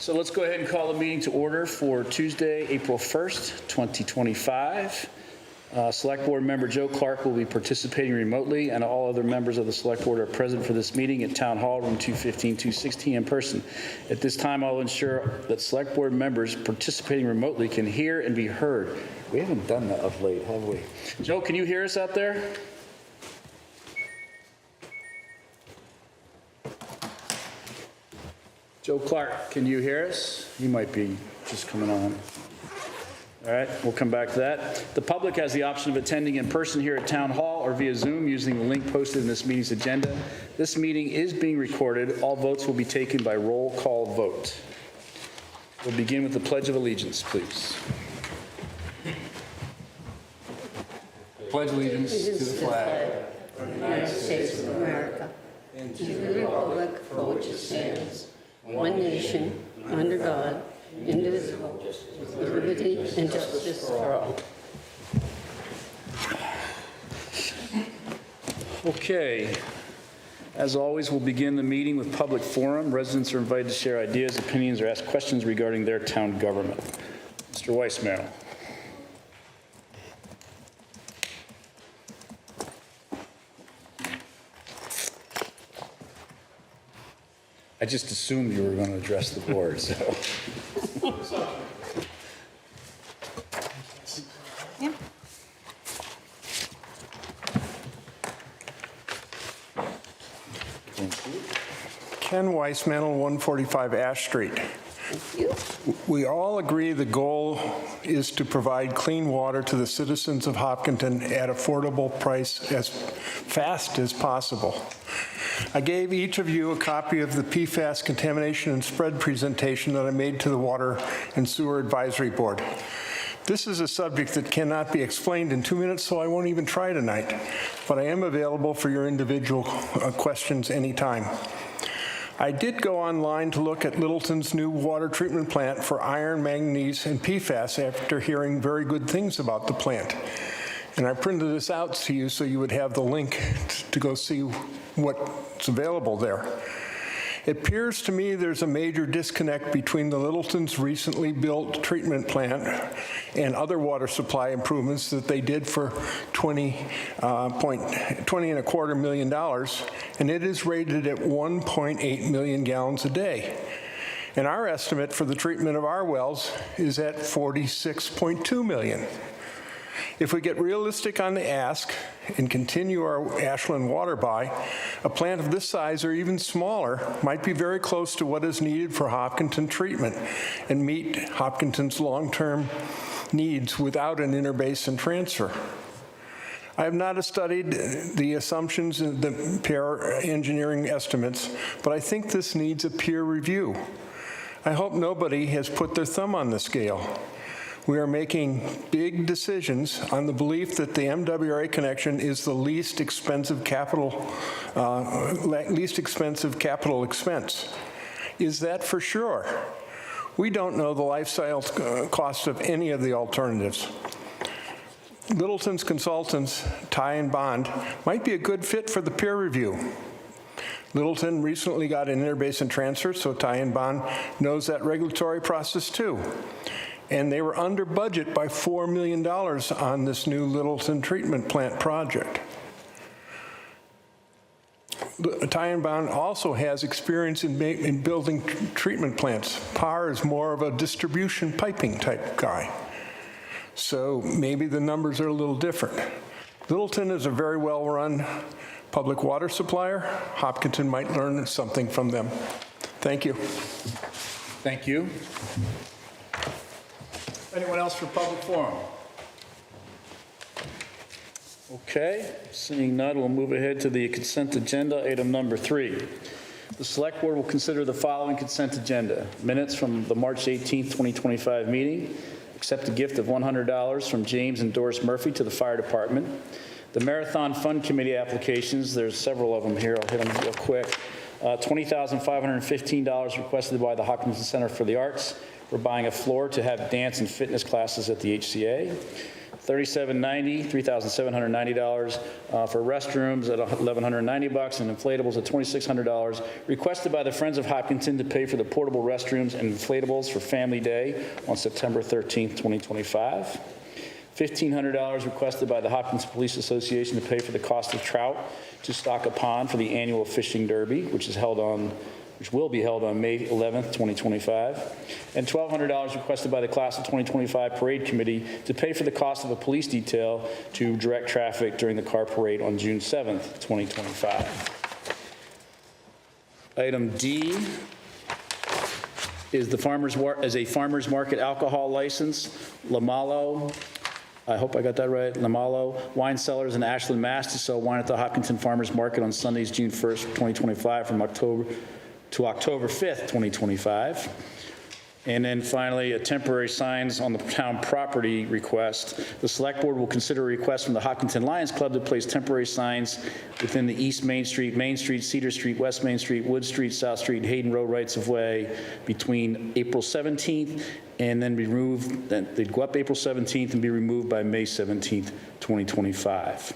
So let's go ahead and call the meeting to order for Tuesday, April 1st, 2025. Select Board member Joe Clark will be participating remotely, and all other members of the Select Board are present for this meeting at Town Hall, room 215-216 in person. At this time, I'll ensure that Select Board members participating remotely can hear and be heard. We haven't done that of late, have we? Joe, can you hear us out there? Joe Clark, can you hear us? You might be just coming on. All right, we'll come back to that. The public has the option of attending in person here at Town Hall or via Zoom using the link posted in this meeting's agenda. This meeting is being recorded. All votes will be taken by roll call vote. We'll begin with the Pledge of Allegiance, please. Pledge allegiance to the flag of the United States of America and to the republic for which it stands, one nation, under God, indivisible, with liberty and justice for all. Okay. As always, we'll begin the meeting with public forum. Residents are invited to share ideas, opinions, or ask questions regarding their town government. Mr. Weissman. I just assumed you were going to address the board, so. Yeah. Ken Weissmantel, 145 Ash Street. Thank you. We all agree the goal is to provide clean water to the citizens of Hopkinton at affordable price as fast as possible. I gave each of you a copy of the PFAS contamination and spread presentation that I made to the Water and Sewer Advisory Board. This is a subject that cannot be explained in 2 minutes, so I won't even try tonight, but I am available for your individual questions anytime. I did go online to look at Littleton's new water treatment plant for iron, manganese, and PFAS after hearing very good things about the plant. And I printed this out to you so you would have the link to go see what's available there. It appears to me there's a major disconnect between the Littleton's recently built treatment plant and other water supply improvements that they did for $20.25 million, and it is rated at 1.8 million gallons a day. And our estimate for the treatment of our wells is at 46.2 million. If we get realistic on the ask and continue our Ashland water buy, a plant of this size or even smaller might be very close to what is needed for Hopkinton treatment and meet Hopkinton's long-term needs without an interbasin transfer. I have not studied the assumptions and the peer engineering estimates, but I think this needs a peer review. I hope nobody has put their thumb on the scale. We are making big decisions on the belief that the MWRA connection is the least expensive capital expense. Is that for sure? We don't know the lifestyle cost of any of the alternatives. Littleton's consultants, Ty and Bond, might be a good fit for the peer review. Littleton recently got an interbasin transfer, so Ty and Bond knows that regulatory process too. And they were under budget by $4 million on this new Littleton treatment plant project. Ty and Bond also has experience in building treatment plants. Parr is more of a distribution piping type guy. So maybe the numbers are a little different. Littleton is a very well-run public water supplier. Hopkinton might learn something from them. Thank you. Thank you. Anyone else for public forum? Okay, seeing none, we'll move ahead to the consent agenda, item number 3. The Select Board will consider the following consent agenda. Minutes from the March 18th, 2025 meeting. Accept a gift of $100 from James and Doris Murphy to the Fire Department. The Marathon Fund Committee applications, there's several of them here. I'll hit them real quick. $20,515 requested by the Hopkinton Center for the Arts. We're buying a floor to have dance and fitness classes at the HCA. $3,790 for restrooms at $1,190 and inflatables at $2,600. Requested by the Friends of Hopkinton to pay for the portable restrooms and inflatables for Family Day on September 13th, 2025. $1,500 requested by the Hopkins Police Association to pay for the cost of trout to stock a pond for the annual fishing derby, which will be held on May 11th, 2025. And $1,200 requested by the Class of 2025 Parade Committee to pay for the cost of a police detail to direct traffic during the car parade on June 7th, 2025. Item D is a farmer's market alcohol license. Lamalo, I hope I got that right, Lamalo Wine Cellars in Ashland, Mass. to sell wine at the Hopkinton Farmers Market on Sundays, June 1st, 2025 from October to October 5th, 2025. And then finally, a temporary signs on the town property request. The Select Board will consider a request from the Hopkinton Lions Club to place temporary signs within the East Main Street, Cedar Street, West Main Street, Wood Street, South Street, and Hayden Road rights-of-way between April 17th and then be removed. Then they'd go up April 17th and be removed by May 17th, 2025.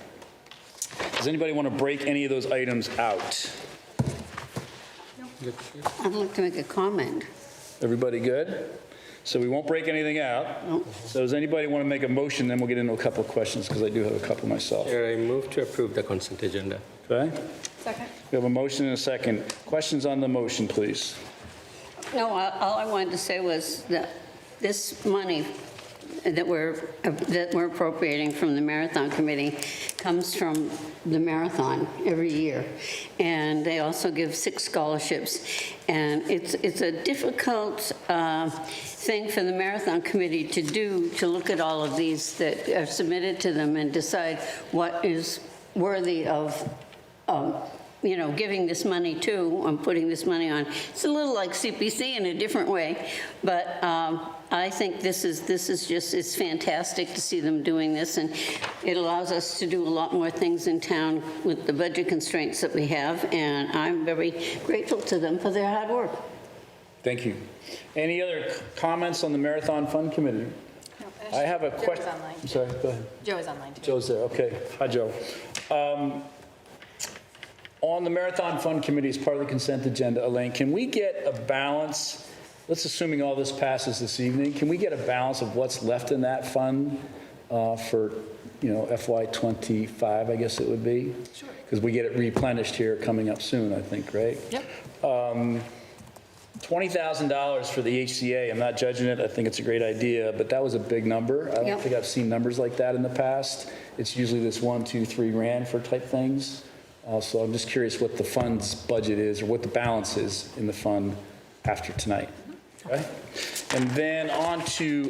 Does anybody want to break any of those items out? I'd like to make a comment. Everybody good? So we won't break anything out. So does anybody want to make a motion? Then we'll get into a couple of questions because I do have a couple myself. Chair, I move to approve the consent agenda. Okay? Second. We have a motion and a second. Questions on the motion, please? No, all I wanted to say was that this money that we're appropriating from the Marathon Committee comes from the marathon every year. And they also give 6 scholarships. And it's a difficult thing for the Marathon Committee to do, to look at all of these that are submitted to them and decide what is worthy of giving this money to, and putting this money on. It's a little like CPC in a different way, but I think this is just, it's fantastic to see them doing this, and it allows us to do a lot more things in town with the budget constraints that we have, and I'm very grateful to them for their hard work. Thank you. Any other comments on the Marathon Fund Committee? I have a question. Joe's online. I'm sorry, go ahead. Joe is online too. Joe's there, okay. Hi, Joe. On the Marathon Fund Committee, as part of the consent agenda, Elaine, can we get a balance, let's assuming all this passes this evening, can we get a balance of what's left in that fund for, FY25, I guess it would be? Sure. Because we get it replenished here coming up soon, I think, right? Yep. $20,000 for the HCA, I'm not judging it, I think it's a great idea, but that was a big number. I don't Yep. think I've seen numbers like that in the past. It's usually this 1, 2, 3 grand for type things. So I'm just curious what the fund's budget is, or what the balance is in the fund after tonight. Okay? And then on to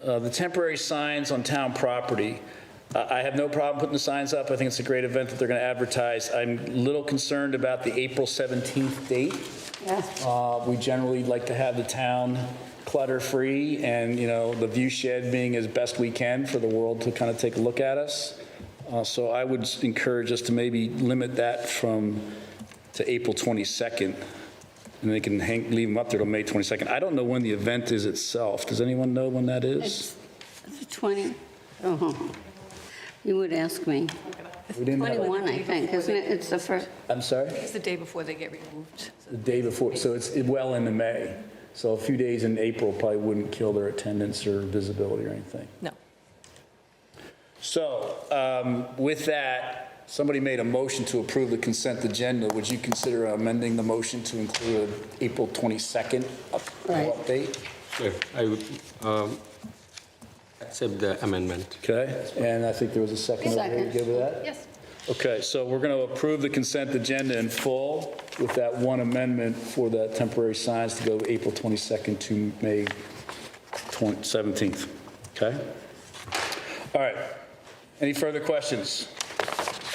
the temporary signs on town property. I have no problem putting the signs up. I think it's a great event that they're going to advertise. I'm a little concerned about the April 17th date. Yeah. We generally like to have the town clutter-free and, the view shed being as best we can for the world to kind of take a look at us. So I would encourage us to maybe limit that to April 22nd, and they can leave them up there till May 22nd. I don't know when the event is itself. Does anyone know when that is? It's 20, you would ask me. We didn't have it. 21, I think, isn't it? It's the first. I'm sorry? It's the day before they get removed. The day before, so it's well into May. So a few days in April probably wouldn't kill their attendance or visibility or anything. No. So with that, somebody made a motion to approve the consent agenda. Would you consider amending the motion to include an April 22nd Right. update? Sure, I would accept the amendment. Okay, and I think there was a second over there. You Second. good with that? Yes. Okay, so we're going to approve the consent agenda in full with that one amendment for the temporary signs to go April 22nd to May 17th. Okay? All right. Any further questions?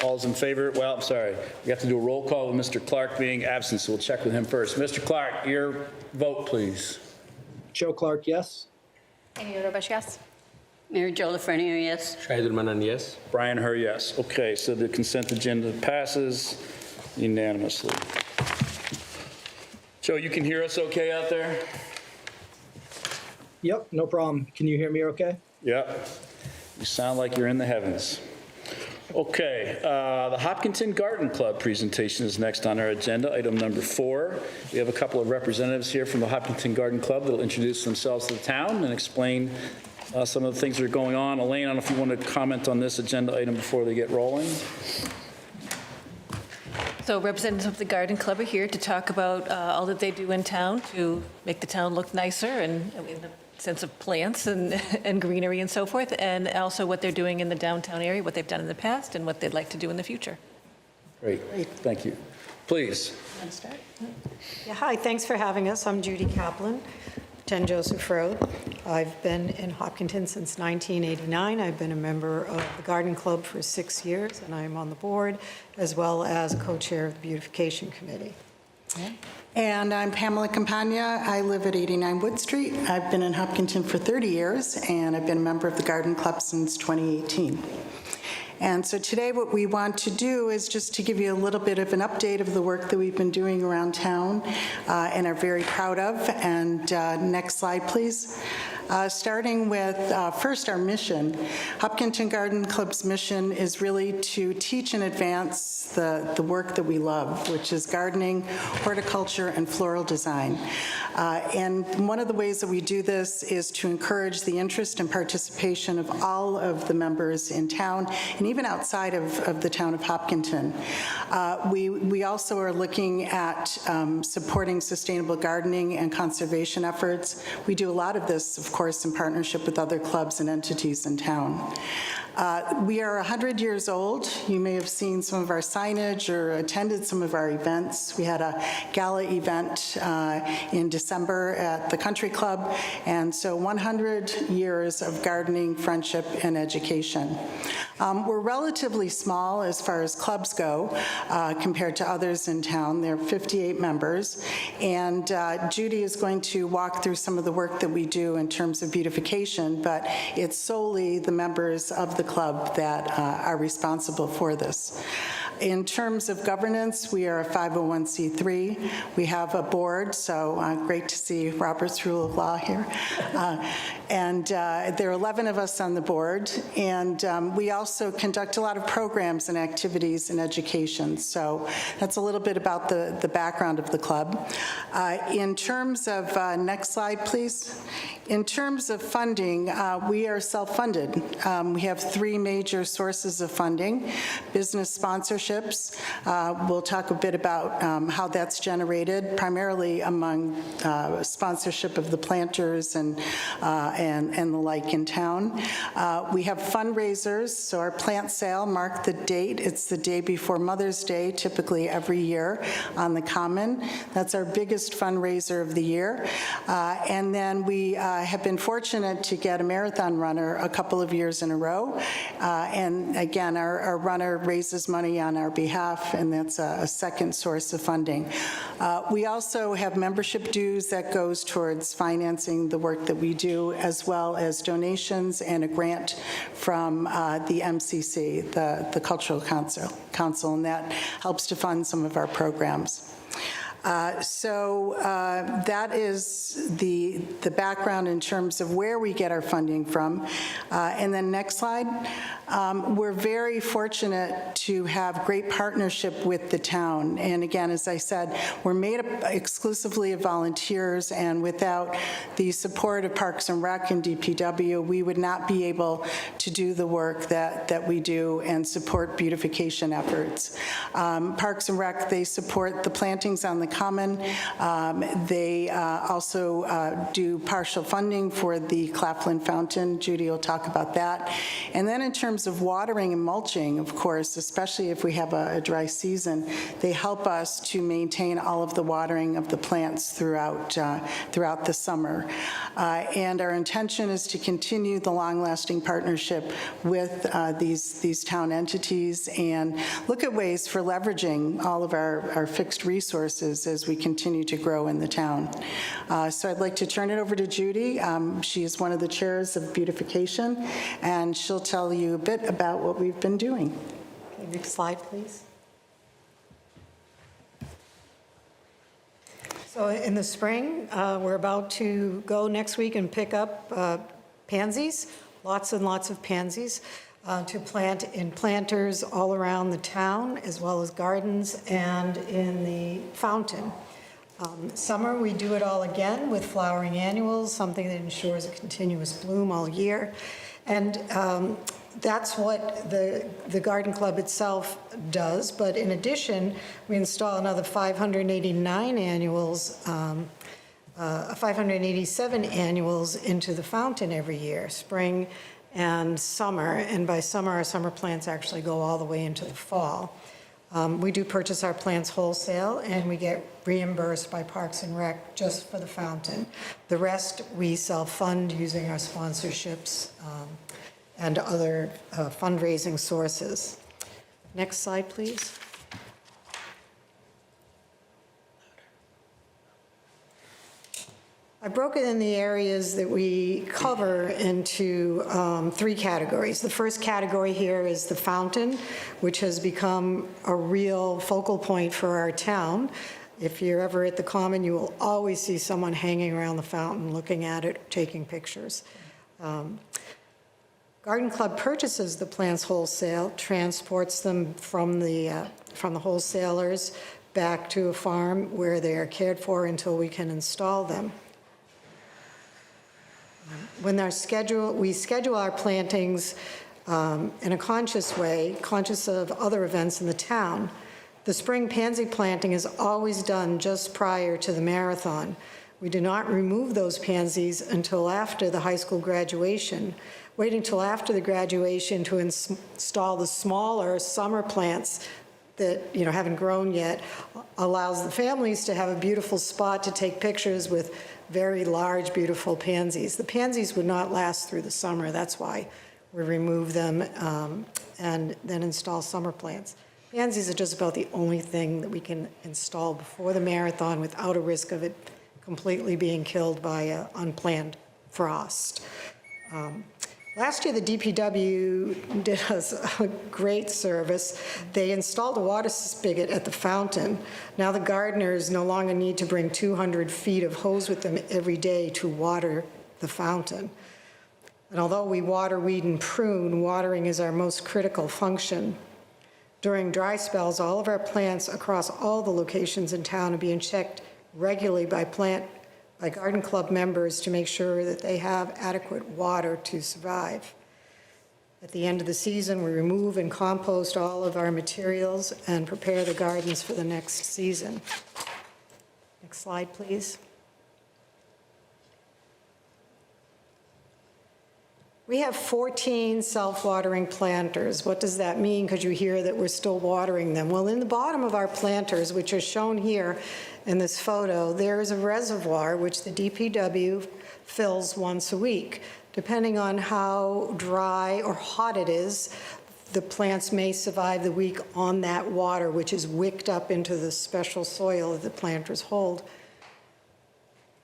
All's in favor? Well, I'm sorry. We have to do a roll call with Mr. Clark being absent, so we'll check with him first. Mr. Clark, your vote, please. Joe Clark, yes. Amy Robish, yes. Mary Jo Lafreniere, yes. Shahidul Manan, yes. Brian Herr, yes. Okay, so the consent agenda passes unanimously. Joe, you can hear us okay out there? Yep, no problem. Can you hear me okay? Yep. You sound like you're in the heavens. Okay, the Hopkinton Garden Club presentation is next on our agenda, item number 4. We have a couple of representatives here from the Hopkinton Garden Club that will introduce themselves to the town and explain some of the things that are going on. Elaine, I don't know if you want to comment on this agenda item before they get rolling? So representatives of the Garden Club are here to talk about all that they do in town to make the town look nicer and in the sense of plants and greenery and so forth, and also what they're doing in the downtown area, what they've done in the past, and what they'd like to do in the future. Great, thank you. Please. Want to start? Yeah, hi, thanks for having us. I'm Judy Kaplan, 10 Joseph Road. I've been in Hopkinton since 1989. I've been a member of the Garden Club for 6 years, and I'm on the board, as well as co-chair of the Beautification Committee. And I'm Pamela Campagna. I live at 89 Wood Street. I've been in Hopkinton for 30 years, and I've been a member of the Garden Club since 2018. And so today what we want to do is just to give you a little bit of an update of the work that we've been doing around town and are very proud of. And next slide, please. Starting with first our mission. Hopkinton Garden Club's mission is really to teach and advance the work that we love, which is gardening, horticulture, and floral design. And one of the ways that we do this is to encourage the interest and participation of all of the members in town and even outside of the town of Hopkinton. We also are looking at supporting sustainable gardening and conservation efforts. We do a lot of this, of course, in partnership with other clubs and entities in town. We are 100 years old. You may have seen some of our signage or attended some of our events. We had a gala event in December at the Country Club, and so 100 years of gardening, friendship, and education. We're relatively small as far as clubs go compared to others in town. There are 58 members, and Judy is going to walk through some of the work that we do in terms of beautification, but it's solely the members of the club that are responsible for this. In terms of governance, we are a 501c3. We have a board, so great to see Robert's Rule of Law here. And there are 11 of us on the board, and we also conduct a lot of programs and activities in education. So that's a little bit about the background of the club. In terms of, next slide, please. In terms of funding, we are self-funded. We have 3 major sources of funding. Business sponsorships. We'll talk a bit about how that's generated, primarily among sponsorship of the planters and the like in town. We have fundraisers, so our plant sale, mark the date. It's the day before Mother's Day, typically every year on the Common. That's our biggest fundraiser of the year. And then we have been fortunate to get a marathon runner a couple of years in a row. And again, our runner raises money on our behalf, and that's a second source of funding. We also have membership dues that goes towards financing the work that we do, as well as donations and a grant from the MCC, the Cultural Council, and that helps to fund some of our programs. So that is the background in terms of where we get our funding from. And then next slide. We're very fortunate to have great partnership with the town. And again, as I said, we're made up exclusively of volunteers, and without the support of Parks and Rec and DPW, we would not be able to do the work that we do and support beautification efforts. Parks and Rec, they support the plantings on the Common. They also do partial funding for the Claflin Fountain. Judy will talk about that. And then in terms of watering and mulching, of course, especially if we have a dry season, they help us to maintain all of the watering of the plants throughout the summer. And our intention is to continue the long-lasting partnership with these town entities and look at ways for leveraging all of our fixed resources as we continue to grow in the town. So I'd like to turn it over to Judy. She is one of the chairs of beautification, and she'll tell you a bit about what we've been doing. Okay, next slide, please. So in the spring, we're about to go next week and pick up pansies. lots and lots of pansies to plant in planters all around the town, as well as gardens and in the fountain. Summer, we do it all again with flowering annuals, something that ensures a continuous bloom all year. And that's what the garden club itself does. But in addition, we install another 589 annuals, 587 annuals into the fountain every year, spring and summer. And by summer, our summer plants actually go all the way into the fall. We do purchase our plants wholesale, and we get reimbursed by Parks and Rec just for the fountain. The rest, we self-fund using our sponsorships and other fundraising sources. Next slide, please. I broke it in the areas that we cover into 3 categories. The first category here is the fountain, which has become a real focal point for our town. If you're ever at the Common, you will always see someone hanging around the fountain, looking at it, taking pictures. Garden Club purchases the plants wholesale, transports them from the wholesalers back to a farm where they are cared for until we can install them. When we schedule our plantings in a conscious way, conscious of other events in the town. The spring pansy planting is always done just prior to the marathon. We do not remove those pansies until after the high school graduation. Waiting until after the graduation to install the smaller summer plants that haven't grown yet allows the families to have a beautiful spot to take pictures with very large, beautiful pansies. The pansies would not last through the summer. That's why we remove them and then install summer plants. Pansies are just about the only thing that we can install before the marathon without a risk of it completely being killed by unplanned frost. Last year, the DPW did us a great service. They installed a water spigot at the fountain. Now the gardeners no longer need to bring 200 feet of hose with them every day to water the fountain. And although we water, weed, and prune, watering is our most critical function. During dry spells, all of our plants across all the locations in town are being checked regularly by Garden Club members to make sure that they have adequate water to survive. At the end of the season, we remove and compost all of our materials and prepare the gardens for the next season. Next slide, please. We have 14 self-watering planters. What does that mean? Because you hear that we're still watering them. Well, in the bottom of our planters, which are shown here in this photo, there is a reservoir which the DPW fills once a week. Depending on how dry or hot it is, the plants may survive the week on that water, which is wicked up into the special soil that the planters hold.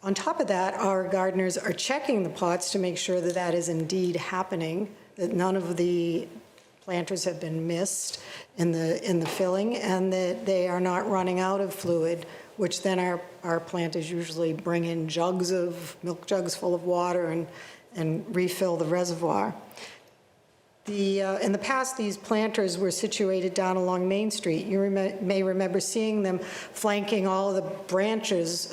On top of that, our gardeners are checking the pots to make sure that that is indeed happening, that none of the planters have been missed in the filling, and that they are not running out of fluid, which then our planters usually bring in milk jugs full of water and refill the reservoir. In the past, these planters were situated down along Main Street. You may remember seeing them flanking all of the benches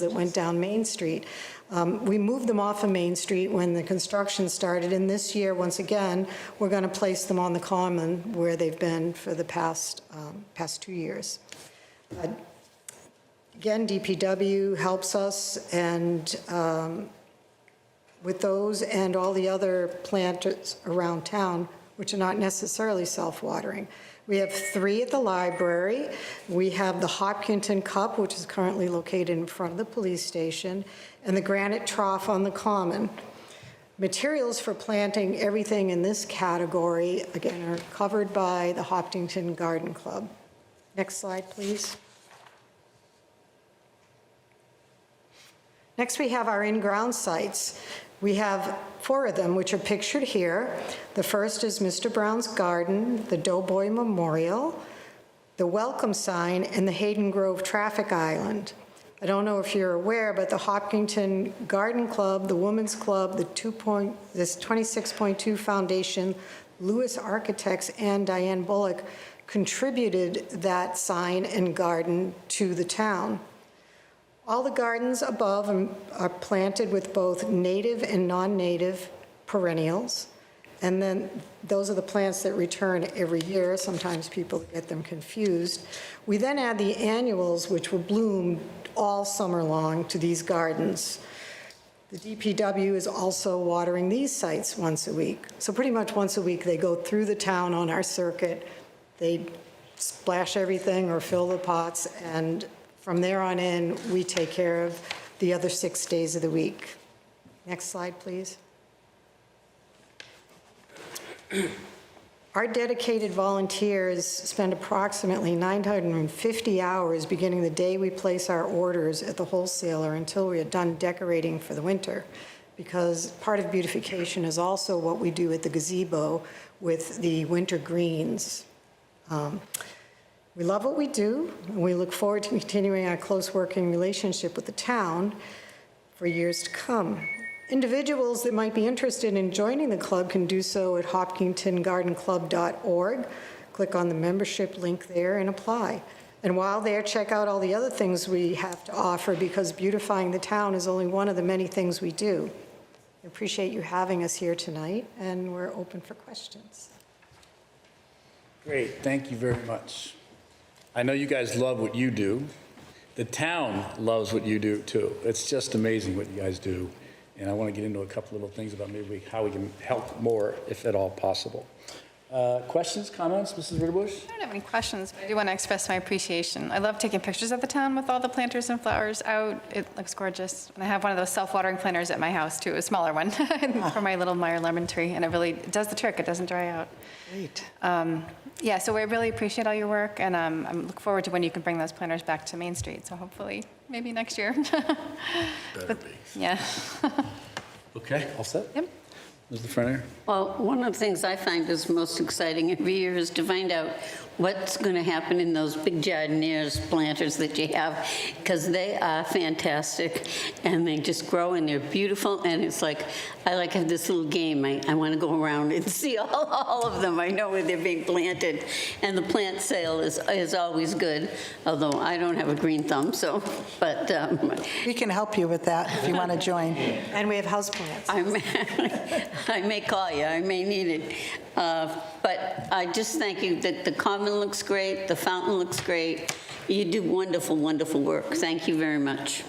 that went down Main Street. We moved them off of Main Street when the construction started, and this year, once again, we're going to place them on the Common where they've been for the past 2 years. Again, DPW helps us, and with those and all the other planters around town, which are not necessarily self-watering. We have 3 at the library. We have the Hopkinton Cup, which is currently located in front of the police station, and the Granite Trough on the Common. Materials for planting everything in this category, again, are covered by the Hopkinton Garden Club. Next slide, please. Next, we have our in-ground sites. We have 4 of them, which are pictured here. The first is Mr. Brown's Garden, the Doughboy Memorial, the Welcome Sign, and the Hayden Grove Traffic Island. I don't know if you're aware, but the Hopkinton Garden Club, the Women's Club, this 26.2 Foundation, Lewis Architects, and Diane Bullock contributed that sign and garden to the town. All the gardens above are planted with both native and non-native perennials. And then those are the plants that return every year. Sometimes people get them confused. We then add the annuals, which will bloom all summer long to these gardens. The DPW is also watering these sites once a week. So pretty much once a week, they go through the town on our circuit. They splash everything or fill the pots, and from there on in, we take care of the other 6 days of the week. Next slide, please. Our dedicated volunteers spend approximately 950 hours beginning the day we place our orders at the wholesaler until we are done decorating for the winter, because part of beautification is also what we do at the gazebo with the winter greens. We love what we do, and we look forward to continuing our close working relationship with the town for years to come. Individuals that might be interested in joining the club can do so at hopkintongardenclub.org. Click on the membership link there and apply. And while there, check out all the other things we have to offer, because beautifying the town is only one of the many things we do. I appreciate you having us here tonight, and we're open for questions. Great, thank you very much. I know you guys love what you do. The town loves what you do, too. It's just amazing what you guys do. And I want to get into a couple little things about maybe how we can help more, if at all possible. Questions, comments, Mrs. Ritterbush? I don't have any questions, but I do want to express my appreciation. I love taking pictures of the town with all the planters and flowers out. It looks gorgeous. And I have one of those self-watering planters at my house, too, a smaller one, for my little Meyer lemon tree, and it does the trick. It doesn't dry out. Great. Yeah, so I really appreciate all your work, and I look forward to when you can bring those planters back to Main Street, so hopefully, maybe next year. Better be. Yeah. Okay, all set? Yep. Mr. Frenier? Well, one of the things I find is most exciting every year is to find out what's going to happen in those big jardiniers planters that you have, because they are fantastic, and they just grow, and they're beautiful, and it's like, I like have this little game. I want to go around and see all of them. I know where they're being planted, and the plant sale is always good, although I don't have a green thumb, so, but We can help you with that if you want to join. And we have houseplants. I may call you, I may need it. But I just thank you that the common looks great, the fountain looks great. You do wonderful, wonderful work. Thank you very much.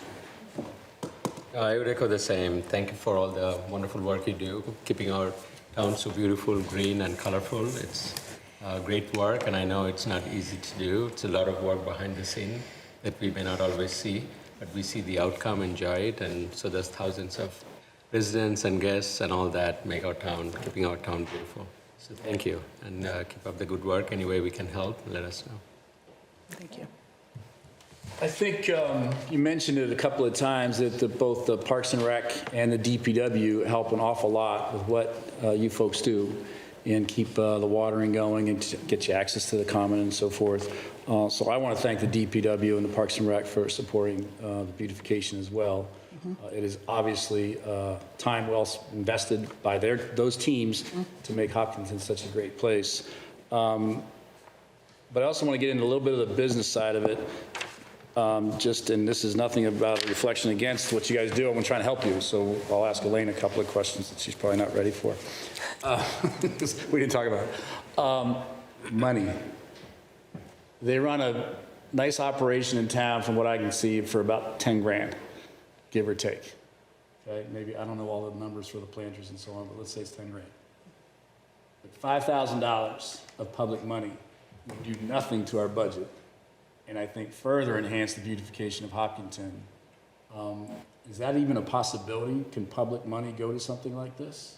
I would echo the same. Thank you for all the wonderful work you do, keeping our town so beautiful, green, and colorful. It's great work, and I know it's not easy to do. It's a lot of work behind the scene that we may not always see, but we see the outcome, enjoy it, and so there's thousands of residents and guests and all that make our town, keeping our town beautiful. So thank you, and keep up the good work. Any way we can help, let us know. Thank you. I think you mentioned it a couple of times that both the Parks and Rec and the DPW help an awful lot with what you folks do and keep the watering going and to get you access to the common and so forth. So I want to thank the DPW and the Parks and Rec for supporting the beautification as well. It is obviously time well invested by those teams to make Hopkinton such a great place. But I also want to get into a little bit of the business side of it. And this is nothing about a reflection against what you guys do. I'm trying to help you, so I'll ask Elaine a couple of questions that she's probably not ready for. We didn't talk about it. Money. They run a nice operation in town, from what I can see, for about 10 grand, give or take. Okay, maybe, I don't know all the numbers for the planters and so on, but let's say it's 10 grand. But $5,000 of public money would do nothing to our budget, and I think further enhance the beautification of Hopkinton. Is that even a possibility? Can public money go to something like this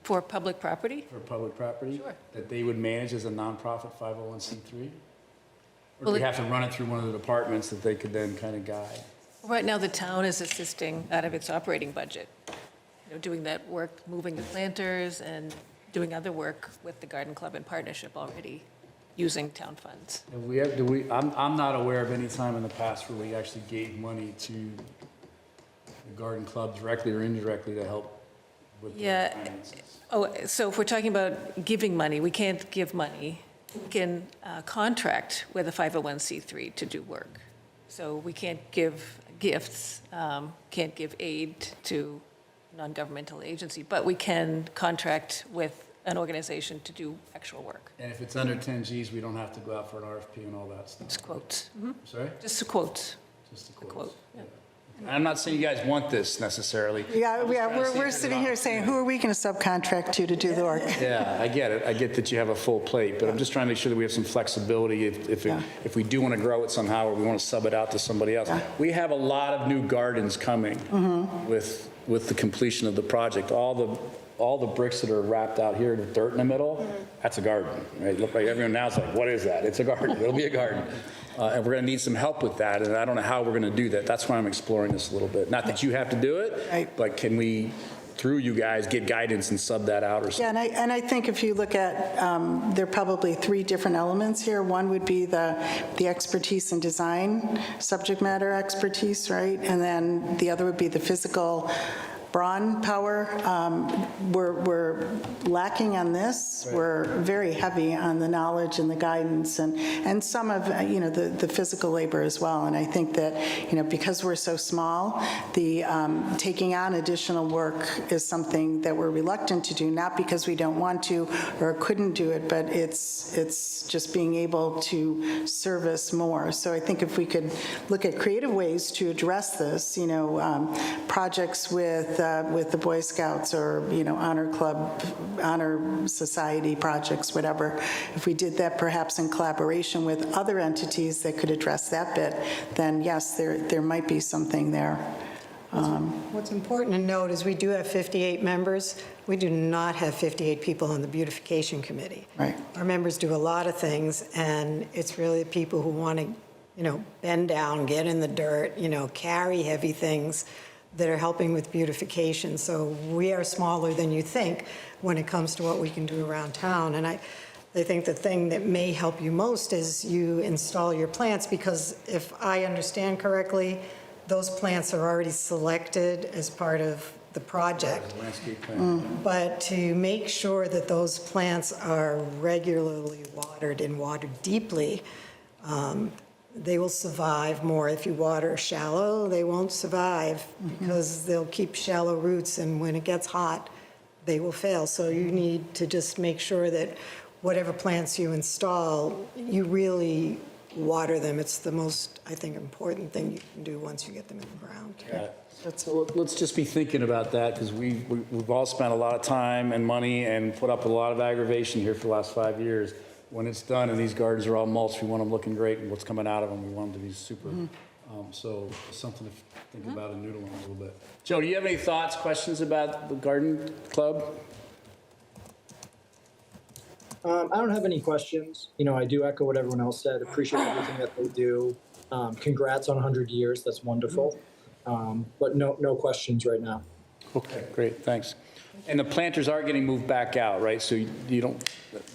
For public property? for public property? Sure. That they would manage as a nonprofit 501c3? Or do Well, we have to run it through one of the departments that they could then kind of guide? Right now, the town is assisting out of its operating budget, doing that work, moving the planters and doing other work with the garden club in partnership already. using town funds. I'm not aware of any time in the past where we actually gave money to the garden club directly or indirectly to help with the Yeah. finances. Oh, so if we're talking about giving money, we can't give money. We can contract with a 501c3 to do work. So we can't give gifts, can't give aid to non-governmental agency, but we can contract with an organization to do actual work. And if it's under 10 Gs, we don't have to go out for an RFP and all that stuff. Just quotes. Sorry? Just quotes. Just the Quote. quotes. Yeah. And I'm not saying you guys want this necessarily. Yeah, I'm just trying to see we're if sitting there's here saying, who are we going to subcontract to do the work? Yeah, I get it. I get that you have a full plate, but I'm just trying to make sure that we have some flexibility if we do want to grow it somehow or we want to sub it out to somebody else. We have a lot of new gardens coming with the completion of the project. All the bricks that are wrapped out here, the dirt in the middle, that's a garden, right? Look, like everyone now's like, what is that? It's a garden. It'll be a garden. And we're going to need some help with that, and I don't know how we're going to do that. That's why I'm exploring this a little bit. Not that you have to do it, Right. but can we, through you guys, get guidance and sub that out or something? Yeah, and I think if you look at, there are probably 3 different elements here. One would be the expertise in design, subject matter expertise, right? And then the other would be the physical brawn power. We're lacking on this. Right. We're very heavy on the knowledge and the guidance and some of, the physical labor as well. And I think that, because we're so small, the taking on additional work is something that we're reluctant to do, not because we don't want to or couldn't do it, but it's just being able to service more. So I think if we could look at creative ways to address this, projects with the Boy Scouts or, honor club, honor society projects, whatever. If we did that perhaps in collaboration with other entities that could address that bit, then yes, there might be something there. What's important to note is we do have 58 members. We do not have 58 people on the beautification committee. Right. Our members do a lot of things, and it's really the people who want to, bend down, get in the dirt, carry heavy things that are helping with beautification. So we are smaller than you think when it comes to what we can do around town. And I think the thing that may help you most is you install your plants, because if I understand correctly, those plants are already selected as part of the project. Landscape plan. But to make sure that those plants are regularly watered and watered deeply, they will survive more. If you water shallow, they won't survive because they'll keep shallow roots, and when it gets hot, they will fail. So you need to just make sure that whatever plants you install, you really water them. It's the most, I think, important thing you can do once you get them in the ground. Got it. So let's just be thinking about that, because we've all spent a lot of time and money and put up with a lot of aggravation here for the last 5 years. When it's done and these gardens are all mulched, we want them looking great, and what's coming out of them, we want them to be super. So it's something to think about and noodle on a little bit. Joe, do you have any thoughts, questions about the garden club? I don't have any questions. I do echo what everyone else said. Appreciate everything that they do. Congrats on 100 years. That's wonderful. But no questions right now. Okay, great, thanks. And the planters are getting moved back out, right? So you don't,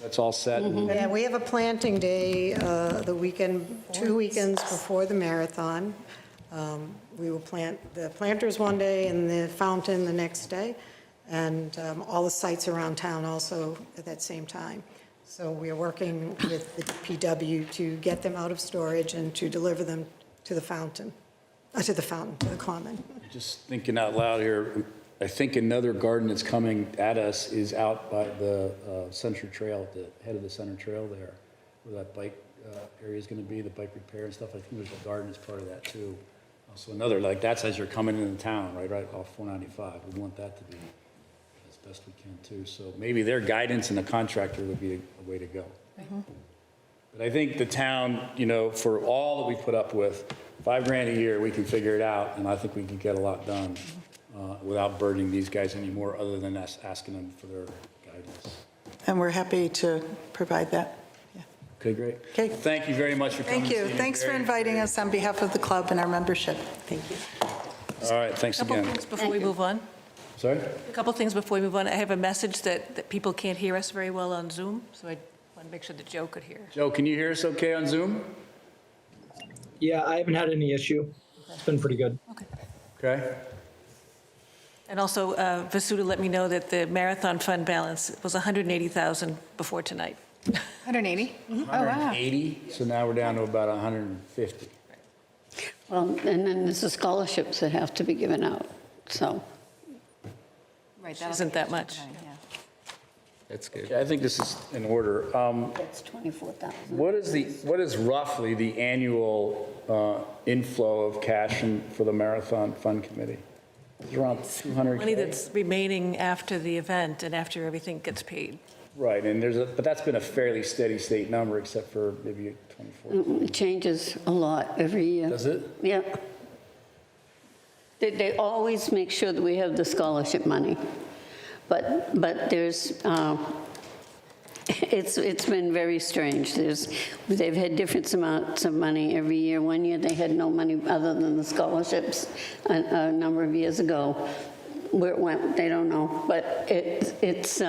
that's all set? Yeah, we have a planting day the weekend, 2 weekends before the marathon. We will plant the planters one day and the fountain the next day, and all the sites around town also at that same time. So we are working with the DPW to get them out of storage and to deliver them to the fountain, to the common. Just thinking out loud here, I think another garden that's coming at us is out by the Center Trail, at the head of the Center Trail there, where that bike area is going to be, the bike repair and stuff. I think there's a garden as part of that too. So another, that's as you're coming into town, right off 495. We want that to be as best we can too. So maybe their guidance and the contractor would be a way to go. But I think the town, for all that we put up with, $5,000 a year, we can figure it out, and I think we can get a lot done without burdening these guys anymore, other than us asking them for their guidance. And we're happy to provide that. Yeah. Okay, great. Okay. Thank you very much for coming. Thank you. this evening. Thanks for inviting us on behalf of the club and our membership. Thank you. All right, thanks Couple again. things before we move on. Sorry? A couple things before we move on. I have a message that people can't hear us very well on Zoom, so I want Want to make sure that Joe could hear. Joe, can you hear us okay on Zoom? Yeah, I haven't had any issue. It's been pretty good. Okay. And also, Vasuda let me know that the marathon fund balance was 180,000 before tonight. 180? Oh, wow. 180, so now we're down to about 150. Well, and then there's the scholarships that have to be given out, so. Right, Isn't that much? Yeah. That's good. Okay, I think this is in order. That's 24,000. What is roughly the annual inflow of cash for the Marathon Fund Committee? It's around 200K. Money that's remaining after the event and after everything gets paid. Right, and but that's been a fairly steady state number except for maybe 24. It changes a lot every year. Does it? Yeah. They always make sure that we have the scholarship money. But there's, it's been very strange. They've had different amounts of money every year. One year they had no money other than the scholarships a number of years ago. Where it went, they don't know. But it's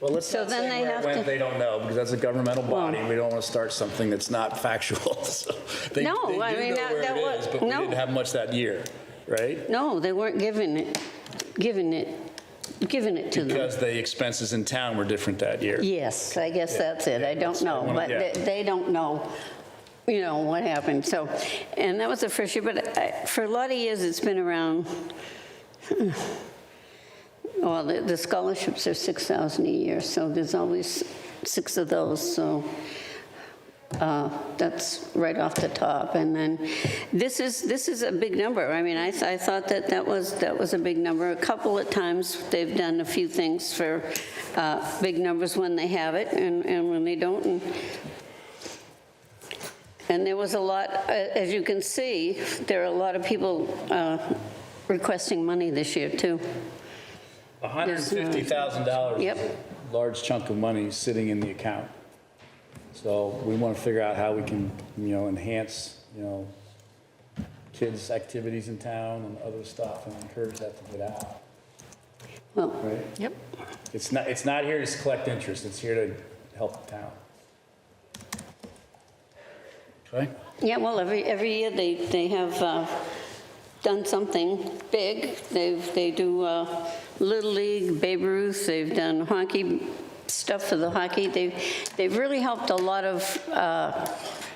Well, let's So not then say they where it have went, to- they don't know, because that's a governmental body. Well- We don't want to start something that's not factual. So they No, do I mean, know that- where that it was- is, but we no. didn't have much that year, right? no, they weren't giving it to them. Because the expenses in town were different that year. Yes, I guess that's it. I don't that's what I know, wanna- but yeah. they don't know, what happened. So, and that was the first year, but for a lot of years, it's been around, well, the scholarships are 6,000 a year, so there's always 6 of those, so that's right off the top. And then this is a big number. I mean, I thought that was a big number. A couple of times, they've done a few things for big numbers when they have it and when they don't. And there was a lot, as you can see, there are a lot of people requesting money this year, too. $150,000 Yep. is a large chunk of money sitting in the account. So we want to figure out how we can, enhance, kids' activities in town and other stuff and encourage that to get out, Well, right? Yep. It's not here to collect interest, it's here to help the town. Okay? yeah, well, every year they have done something big. They do Little League, Babe Ruth, they've done hockey stuff for the hockey. They've really helped a lot of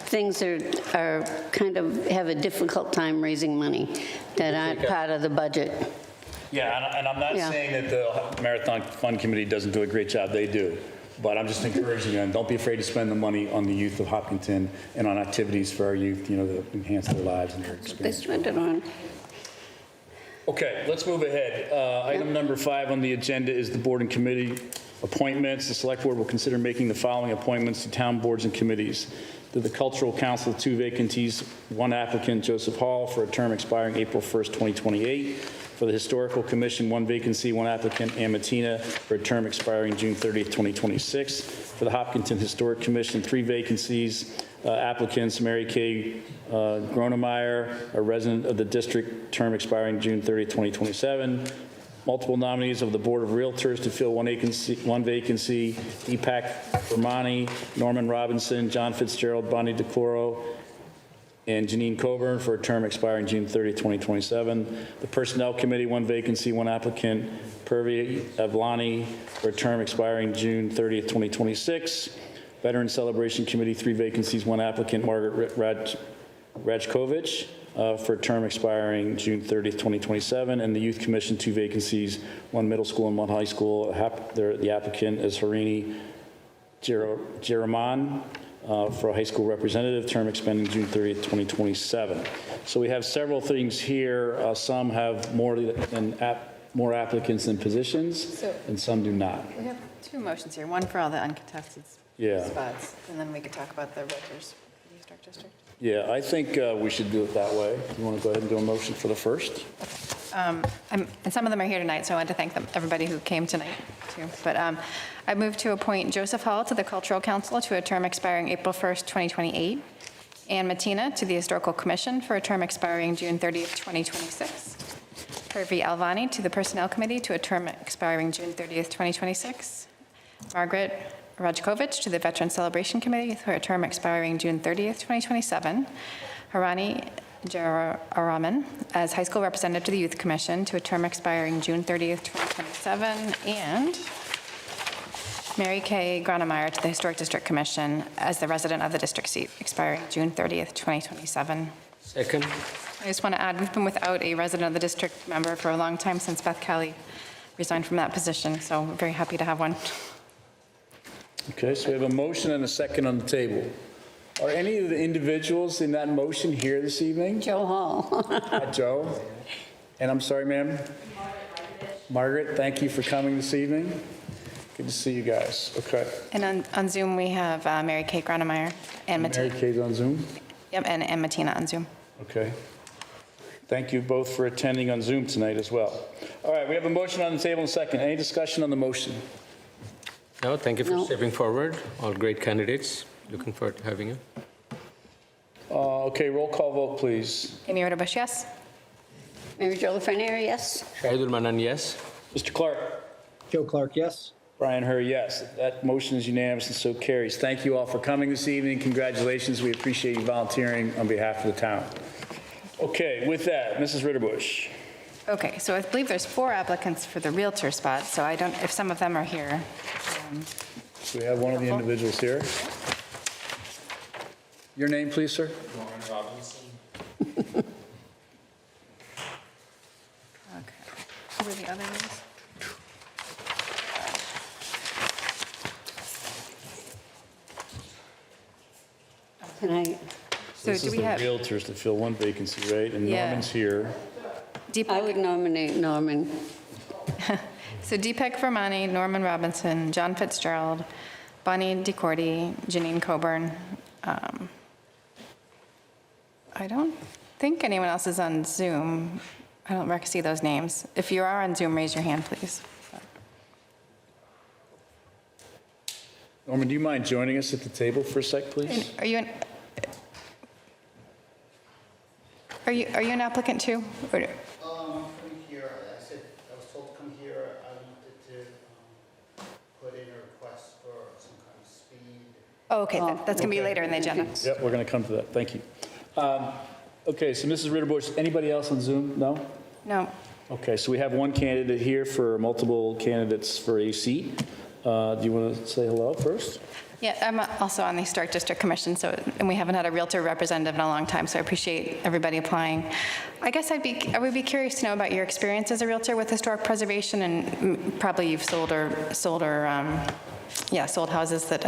things that are kind of have a difficult time raising money that aren't part of the budget. Yeah, and I'm not Yeah. saying that the Marathon Fund Committee doesn't do a great job, they do. But I'm just encouraging you, and don't be afraid to spend the money on the youth of Hopkinton and on activities for our youth, to enhance their lives and their They experience. spent it on. Okay, let's move ahead. Item number 5 on the agenda is the board and committee appointments. The select board will consider making the following appointments to town boards and committees. To the Cultural Council, 2 vacancies, 1 applicant, Joseph Hall, for a term expiring April 1st, 2028. For the Historical Commission, 1 vacancy, 1 applicant, Ann Mattina, for a term expiring June 30th, 2026. For the Hopkinton Historic Commission, 3 vacancies, applicants, Mary Kay Gronemeyer, a resident of the district, term expiring June 30th, 2027. Multiple nominees of the Board of Realtors to fill 1 vacancy, Deepak Vermani, Norman Robinson, John Fitzgerald, Bonnie DeCoro, and Janine Coburn, for a term expiring June 30th, 2027. The Personnel Committee, 1 vacancy, 1 applicant, Purvi Avlani, for a term expiring June 30th, 2026. Veteran Celebration Committee, 3 vacancies, 1 applicant, Margaret Rajkovich, for a term expiring June 30th, 2027. And the Youth Commission, 2 vacancies, 1 middle school and 1 high school. The applicant is Harini Jeraman, for a high school representative, term expending June 30th, 2027. So we have several things here. Some have more applicants than positions, and some do not. We have 2 motions here, one for all the uncontested Yeah. spots, and then we could talk about the Rutgers Historic District. Yeah, I think we should do it that way. You want to go ahead and do a motion for the first? And some of them are here tonight, so I wanted to thank everybody who came tonight, too. But I move to appoint Joseph Hall to the Cultural Council to a term expiring April 1st, 2028. Ann Mattina to the Historical Commission for a term expiring June 30th, 2026. Purvi Alvani to the Personnel Committee to a term expiring June 30th, 2026. Margaret Rajkovich to the Veteran Celebration Committee for a term expiring June 30th, 2027. Harani Jaraman as high school representative to the Youth Commission to a term expiring June 30th, 2027. And Mary Kay Granemeyer to the Historic District Commission as the resident of the district seat, expiring June 30th, 2027. Second. I just want to add, we've been without a resident of the district member for a long time since Beth Kelly resigned from that position, so we're very happy to have one. Okay, so we have a motion and a second on the table. Are any of the individuals in that motion here this evening? Joe Hall. Hi, Joe. And I'm sorry, ma'am? Margaret, thank you for coming this evening. Good to see you guys. Okay. And on Zoom, we have Mary Kay Granemeyer and Mary Matina. Kay's on Zoom? Yep, and Matina on Zoom. Okay. Thank you both for attending on Zoom tonight as well. All right, we have a motion on the table in a second. Any discussion on the motion? No, thank you for No. stepping forward. All great candidates. Looking forward to having you. Okay, roll call vote, please. Amy Rodabush, yes? Mary Jo LaFreniere, yes. Shahidul Manan, yes. Mr. Clark? Joe Clark, yes. Brian Hurry, yes. That motion is unanimous and so carries. Thank you all for coming this evening. Congratulations. We appreciate you volunteering on behalf of the town. Okay, with that, Mrs. Ritterbusch. Okay, so I believe there's 4 applicants for the Realtor spot, so I don't, if some of them are here. Do we have one of the individuals here? Your name, please, sir? Okay. Who were the other ones? Can I, So do we have, This is the realtors to fill one vacancy, right? And Yeah. Norman's here. I Deepak, would nominate Norman. so Deepak Vermani, Norman Robinson, John Fitzgerald, Bonnie DeCordy, Janine Coburn. I don't think anyone else is on Zoom. I don't see those names. If you are on Zoom, raise your hand, please. Norman, do you mind joining us at the table for a sec, please? Are you an applicant too? Or- Come here, I said, I was told to come here, I wanted to put in a request for some kind of speed. Oh, okay, that's going to be later in the agenda. Yep, we're going to come to that. Thank you. Okay, so Mrs. Ritterbusch, anybody else on Zoom? No? No, Okay, so we have one candidate here for multiple candidates for a seat. Do you want to say hello first? yeah, I'm also on the Historic District Commission, and we haven't had a Realtor representative in a long time, so I appreciate everybody applying. I guess I would be curious to know about your experience as a Realtor with historic preservation, and probably you've sold houses that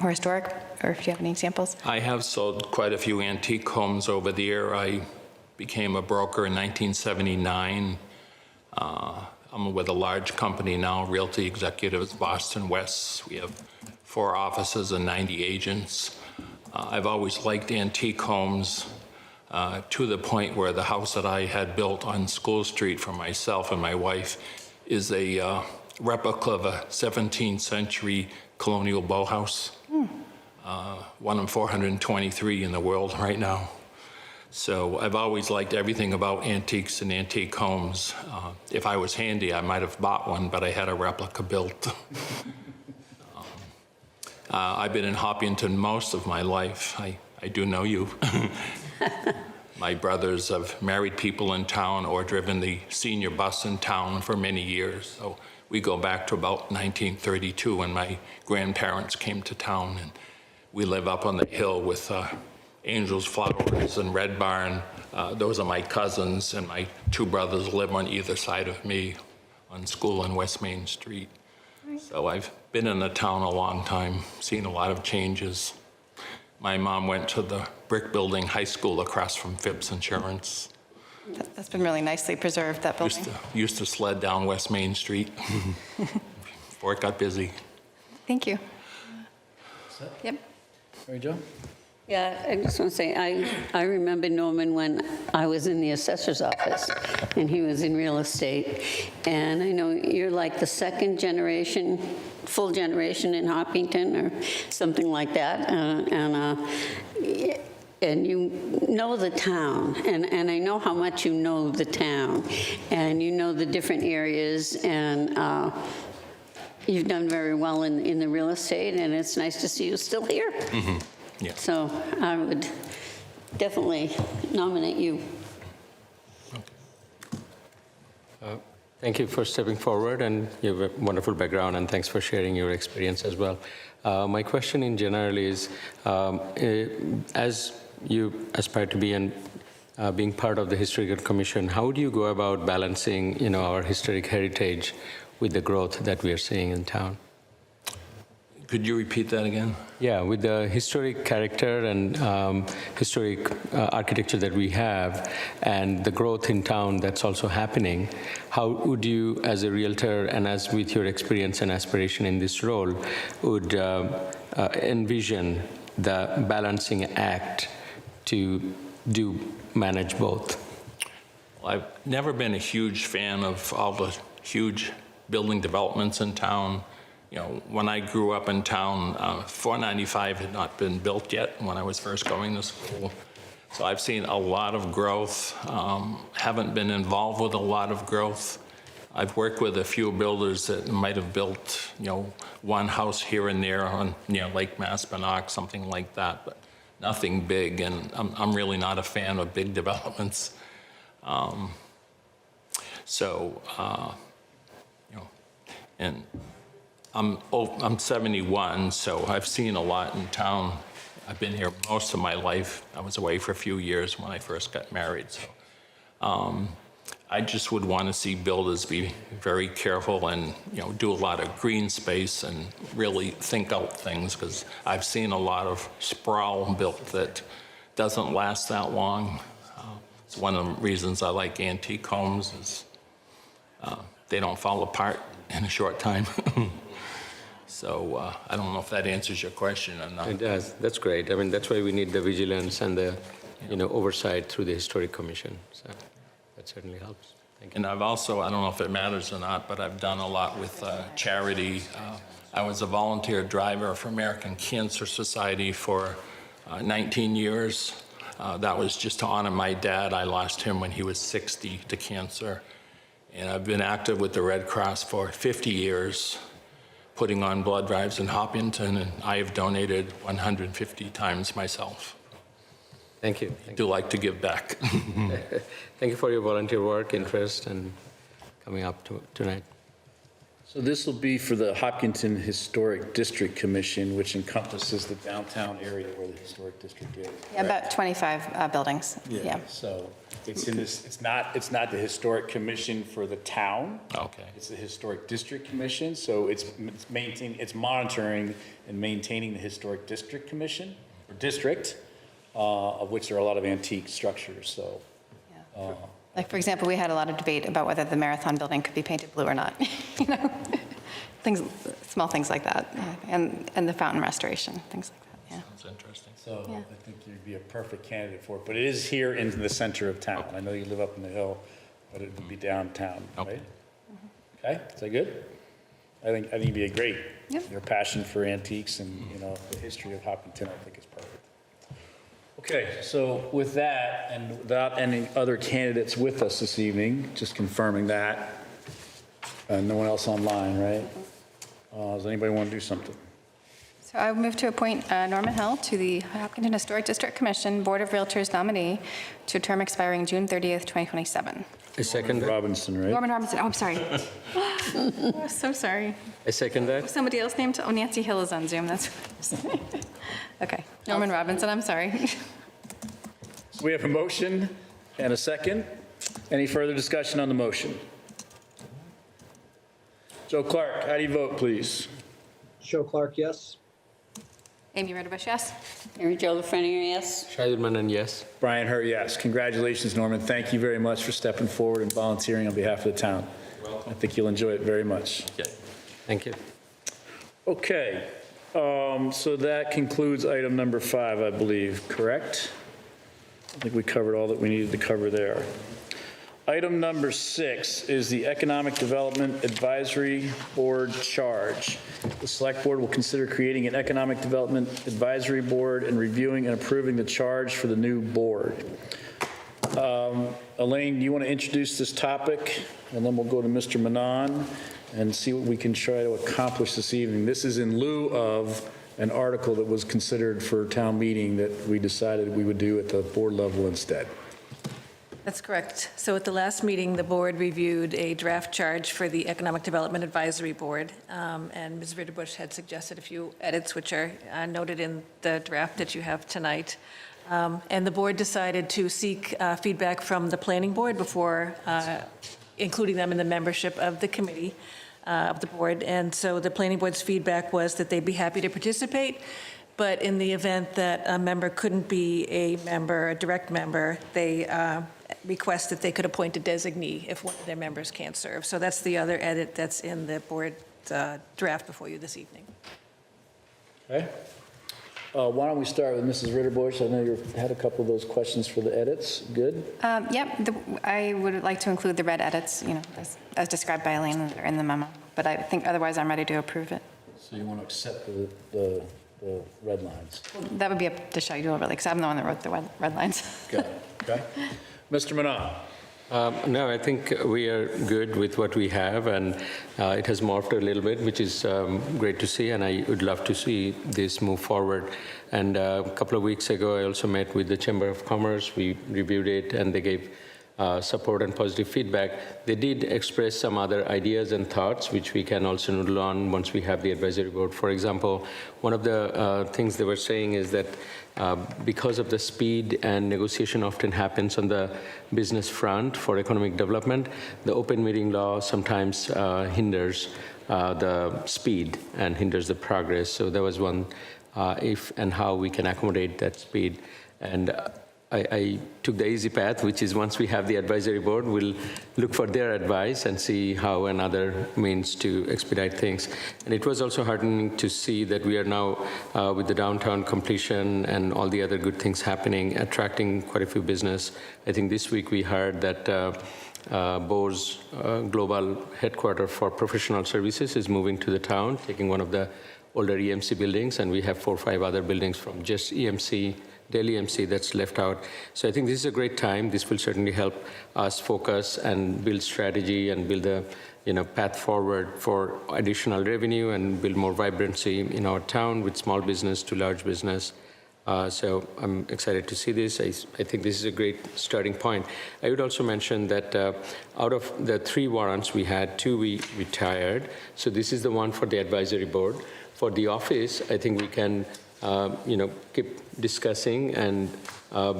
were historic, or if you have any examples. I have sold quite a few antique homes over the year. I became a broker in 1979. I'm with a large company now, Realty Executives Boston West. We have 4 offices and 90 agents. I've always liked antique homes to the point where the house that I had built on School Street for myself and my wife is a replica of a 17th century colonial bow house. One of 423 in the world right now. So I've always liked everything about antiques and antique homes. If I was handy, I might have bought one, but I had a replica built. I've been in Hopkinton most of my life. I do know you. My brothers have married people in town or driven the senior bus in town for many years. So we go back to about 1932 when my grandparents came to town. And we live up on the hill with Angel's Flowers and Red Barn. Those are my cousins, and my 2 brothers live on either side of me on School and West Main Street. So I've been in the town a long time, seen a lot of changes. My mom went to the brick building high school across from Phipps Insurance. That's been really nicely preserved, that building. Used to sled down West Main Street before it got busy. Thank you. Yep. Mary Jo? Yeah, I just want to say, I remember Norman when I was in the assessor's office, and he was in real estate. And I know you're like the 2nd generation, full generation in Hopkinton, or something like that. And you know the town, and I know how much you know the town, and you know the different areas, and you've done very well in the real estate, and it's nice to see you still here. Yeah. So I would definitely nominate you. Thank you for stepping forward, and you have a wonderful background, and thanks for sharing your experience as well. My question in general is, as you aspire to be being part of the Historical Commission, how do you go about balancing, our historic heritage with the growth that we are seeing in town? Could you repeat that again? Yeah, with the historic character and historic architecture that we have and the growth in town that's also happening, how would you, as a realtor and as with your experience and aspiration in this role, would envision the balancing act to manage both? Well, I've never been a huge fan of all the huge building developments in town. When I grew up in town, 495 had not been built yet when I was first going to school. So I've seen a lot of growth, haven't been involved with a lot of growth. I've worked with a few builders that might have built, one house here and there on, Lake Maspinock, something like that, but nothing big. And I'm really not a fan of big developments. And I'm 71, so I've seen a lot in town. I've been here most of my life. I was away for a few years when I first got married. So I just would want to see builders be very careful and, do a lot of green space and really think out things, because I've seen a lot of sprawl built that doesn't last that long. It's one of the reasons I like antique homes is they don't fall apart in a short time. So I don't know if that answers your question or not. It does. That's great. I mean, that's why we need the vigilance and the, oversight through the Historic Commission. So that certainly helps. Thank you. And I've also, I don't know if it matters or not, but I've done a lot with charity. I was a volunteer driver for American Cancer Society for 19 years. That was just to honor my dad. I lost him when he was 60 to cancer. And I've been active with the Red Cross for 50 years, putting on blood drives in Hopkinton, and I have donated 150 times myself. Thank you. I do like to give back. Thank you for your volunteer work, interest, and coming up tonight. So this will be for the Hopkinton Historic District Commission, which encompasses the downtown area where the historic district is. Yeah, about 25 buildings. Yeah. So it's in this, it's not the Historic Commission for the town. Okay. It's the Historic District Commission, so it's monitoring and maintaining the Historic District Commission, or district, of which there are a lot of antique structures, so. Like, for example, we had a lot of debate about whether the Marathon building could be painted blue or not. Small things like that. And the fountain restoration, things like that. Yeah. That's interesting. So I think you'd be a perfect candidate for it, but it is here in the center of town. I know you live up in the hill, but it would be downtown, right? Okay, is that good? I think you'd be a great. Yep. Your passion for antiques and, the history of Hopkinton, I think is perfect. Okay, so with that, and without any other candidates with us this evening, just confirming that, no one else online, right? Does anybody want to do something? So I would move to appoint Norman Hill to the Hopkinton Historic District Commission Board of Realtors nominee to a term expiring June 30th, 2027. A second. Robinson, right? Norman Robinson, oh, I'm sorry. Oh, so sorry. A second that. Somebody else named, Nancy Hill is on Zoom, that's. Okay, Norman Robinson, I'm sorry. So we have a motion and a second. Any further discussion on the motion? Joe Clark, how do you vote, please? Joe Clark, yes. Amy Rodebush, yes? Mary Jo Lefreniere, yes. Shahid Manan, yes. Brian Hurt, yes. Congratulations, Norman. Thank you very much for stepping forward and volunteering on behalf of the town. I think you'll enjoy it very much. Yeah. Thank you. Okay, so that concludes item number 5, I believe, correct? I think we covered all that we needed to cover there. Item number 6 is the Economic Development Advisory Board charge. The Select Board will consider creating an Economic Development Advisory Board and reviewing and approving the charge for the new board. Elaine, do you want to introduce this topic? And then we'll go to Mr. Manon and see what we can try to accomplish this evening. This is in lieu of an article that was considered for town meeting that we decided we would do at the board level instead. That's correct. So at the last meeting, the board reviewed a draft charge for the Economic Development Advisory Board, and Ms. Ritterbusch had suggested a few edits, which are noted in the draft that you have tonight. And the board decided to seek feedback from the planning board before including them in the membership of the committee of the board. And so the planning board's feedback was that they'd be happy to participate, but in the event that a member couldn't be a member, a direct member, they request that they could appoint a designee if one of their members can't serve. So that's the other edit that's in the board draft before you this evening. Okay. Why don't we start with Mrs. Ritterbusch? I know you had a couple of those questions for the edits. Good? Yep, I would like to include the red edits, as described by Elaine in the memo, but I think otherwise I'm ready to approve it. So you want to accept the red lines? That would be up to Shaggy really, because I'm the one that wrote the red lines. Good. Okay. Mr. Manon? No, I think we are good with what we have, and it has morphed a little bit, which is great to see, and I would love to see this move forward. And a couple of weeks ago, I also met with the Chamber of Commerce. We reviewed it, and they gave support and positive feedback. They did express some other ideas and thoughts, which we can also noodle on once we have the advisory board. For example, one of the things they were saying is that because of the speed and negotiation often happens on the business front for economic development, the open meeting law sometimes hinders the speed and hinders the progress. So there was one, if and how we can accommodate that speed. And I took the easy path, which is once we have the advisory board, we'll look for their advice and see how another means to expedite things. And it was also heartening to see that we are now, with the downtown completion and all the other good things happening, attracting quite a few business. I think this week we heard that Bose global headquarters for professional services is moving to the town, taking one of the older EMC buildings, and we have 4 or 5 other buildings from just EMC, Dell EMC that's left out. So I think this is a great time. This will certainly help us focus and build strategy and build a path forward for additional revenue and build more vibrancy in our town with small business to large business. So I'm excited to see this. I think this is a great starting point. I would also mention that out of the 3 warrants we had, 2 we retired. So this is the one for the advisory board. For the office, I think we can keep discussing, and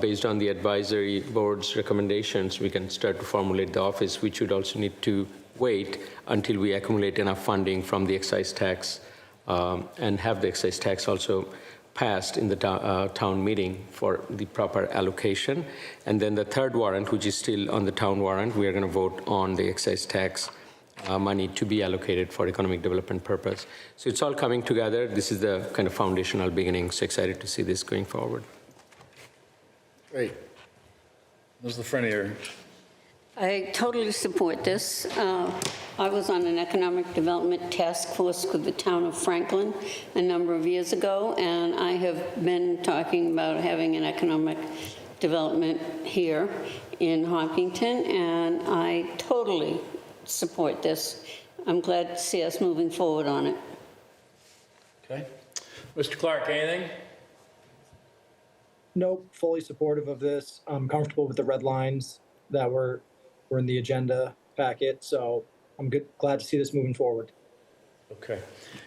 based on the advisory board's recommendations, we can start to formulate the office, which would also need to wait until we accumulate enough funding from the excise tax and have the excise tax also passed in the town meeting for the proper allocation. And then the 3rd warrant, which is still on the town warrant, we are going to vote on the excise tax money to be allocated for economic development purpose. So it's all coming together. This is the kind of foundational beginning. So excited to see this going forward. Great. Ms. Lafreniere. I totally support this. I was on an economic development task force with the town of Franklin a number of years ago, and I have been talking about having an economic development here in Hopkinton, and I totally support this. I'm glad to see us moving forward on it. Okay. Mr. Clark, anything? Nope, fully supportive of this. I'm comfortable with the red lines that were in the agenda packet, so I'm glad to see this moving forward. Okay.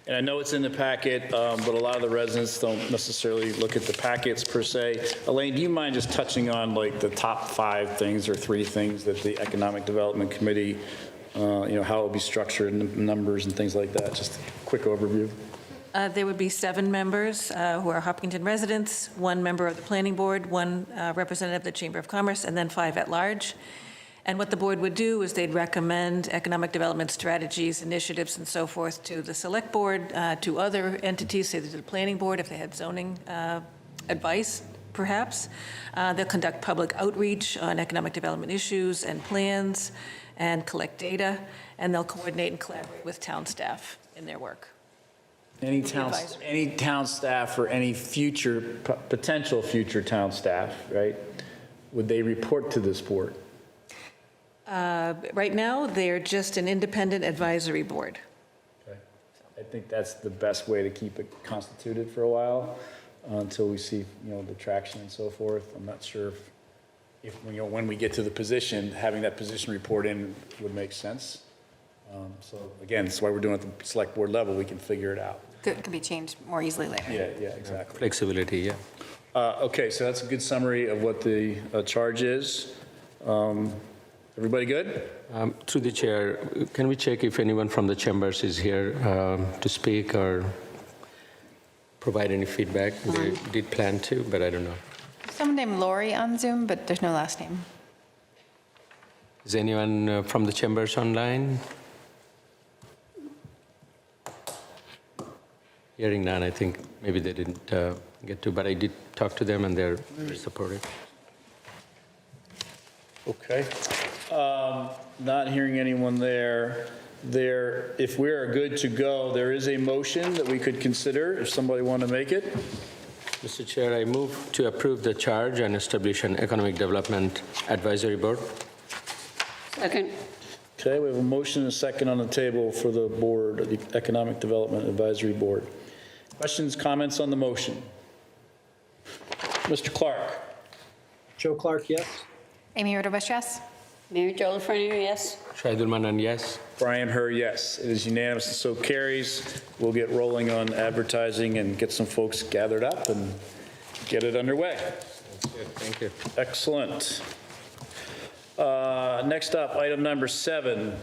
And I know it's in the packet, but a lot of the residents don't necessarily look at the packets per se. Elaine, do you mind just touching on like the top 5 things or 3 things that the Economic Development Committee, how it will be structured, numbers and things like that? Just a quick overview. There would be 7 members who are Hopkinton residents, 1 member of the planning board, 1 representative of the Chamber of Commerce, and then 5 at large. And what the board would do is they'd recommend economic development strategies, initiatives, and so forth to the select board, to other entities, say to the planning board if they had zoning advice, perhaps. They'll conduct public outreach on economic development issues and plans and collect data, and they'll coordinate and collaborate with town staff in their work. Any town staff or any potential future town staff, right? would they report to this board? Right now, they're just an independent advisory board. Okay. I think that's the best way to keep it constituted for a while, until we see, the traction and so forth. I'm not sure if when we get to the position, having that position report in would make sense. So again, that's why we're doing it at the select board level, we can figure it out. Could be changed more easily later. Yeah, exactly. Flexibility, yeah. Okay, so that's a good summary of what the charge is. Everybody good? Through the chair, can we check if anyone from the chambers is here to speak or provide any feedback? They did plan to, but I don't know. Someone named Lori on Zoom, but there's no last name. Is anyone from the chambers online? Hearing none, I think maybe they didn't get to, but I did talk to them and they're very supportive. Okay. Not hearing anyone there. If we're good to go, there is a motion that we could consider, if somebody want to make it. Mr. Chair, I move to approve the charge and establish an Economic Development Advisory Board. Second. Okay, we have a motion and a second on the table for the board, the Economic Development Advisory Board. Questions, comments on the motion? Mr. Clark? Joe Clark, yes. Amy Rodebush, yes? Mary Jo Lafreniere, yes. Shahidul Manan, yes. Brian Herr, yes. It is unanimous and so carries. We'll get rolling on advertising and get some folks gathered up and get it underway. Good, thank you. Excellent. Next up, item number 7,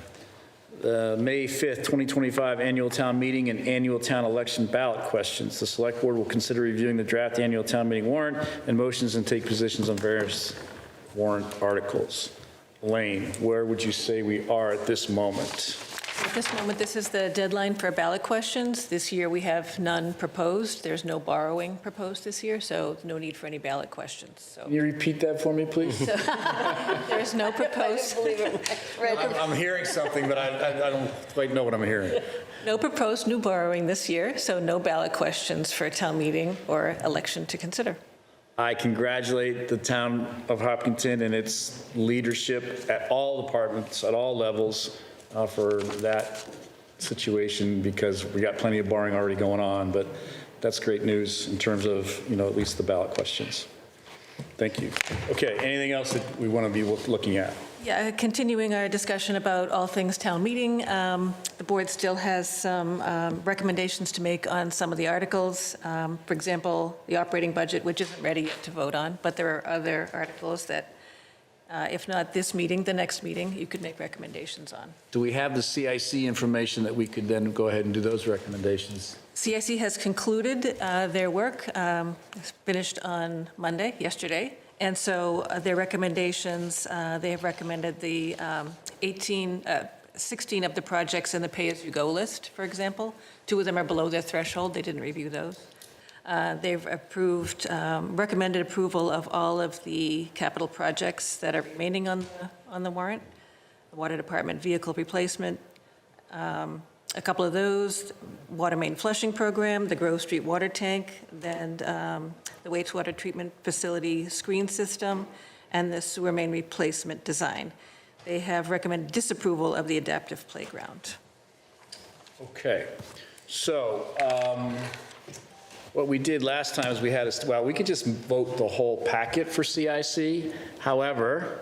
the May 5th, 2025 annual town meeting and annual town election ballot questions. The select board will consider reviewing the draft annual town meeting warrant and motions and take positions on various warrant articles. Elaine, where would you say we are at this moment? At this moment, this is the deadline for ballot questions. This year, we have none proposed. There's no borrowing proposed this year, so no need for any ballot questions. Can you repeat that for me, please? There's no proposed, I'm hearing something, but I don't quite know what I'm hearing. no proposed new borrowing this year, so no ballot questions for town meeting or election to consider. I congratulate the town of Hopkinton and its leadership at all departments, at all levels, for that situation, because we got plenty of borrowing already going on, but that's great news in terms of, at least the ballot questions. Thank you. Okay, anything else that we want to be looking at? Yeah, continuing our discussion about all things town meeting, the board still has some recommendations to make on some of the articles. For example, the operating budget, which isn't ready yet to vote on, but there are other articles that, if not this meeting, the next meeting, you could make recommendations on. Do we have the CIC information that we could then go ahead and do those recommendations? CIC has concluded their work, it's finished on Monday, yesterday. And so their recommendations, they have recommended the 16 of the projects in the pay-as-you-go list, for example. 2 of them are below their threshold. They didn't review those. They've approved, recommended approval of all of the capital projects that are remaining on the warrant. The Water Department vehicle replacement, a couple of those, water main flushing program, the Grove Street water tank, then the wastewater treatment facility screen system, and the sewer main replacement design. They have recommended disapproval of the adaptive playground. Okay, so what we did last time is we had, we could just vote the whole packet for CIC. However,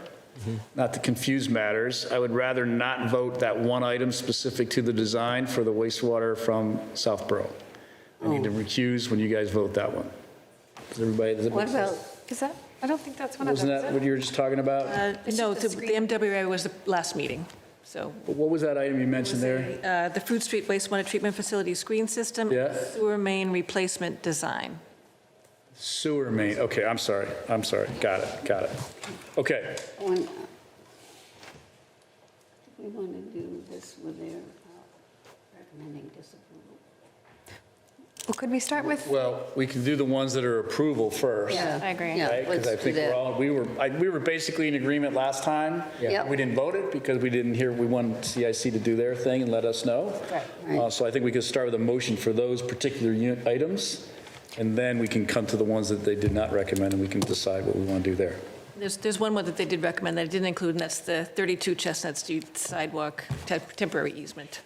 not to confuse matters, I would rather not vote that one item specific to the design for the wastewater from Southborough. I need to recuse when you guys vote that one. Does everybody, does it make What sense? about, Is that, I don't think that's one of Wasn't them, that is what it? you were just talking about? No, the MWA was the last meeting, so. What was that item you mentioned there? The Fruit Street wastewater treatment facility screen system, Yeah. sewer main replacement design. Sewer main, okay, I'm sorry, got it. Okay, when, we want to do this with their recommending disapproval? Well, could we start with, well, we can do the ones that are approval first. I agree. Yeah, Right, because let's I do think that. we were basically in agreement last time. Yeah. We didn't vote it because we didn't hear, we wanted CIC to do their thing and let us know. Right. So I think we could start with a motion for those particular items, and then we can come to the ones that they did not recommend, and we can decide what we want to do there. There's one more that they did recommend that I didn't include, and that's the 32 Chestnut Street sidewalk temporary easement.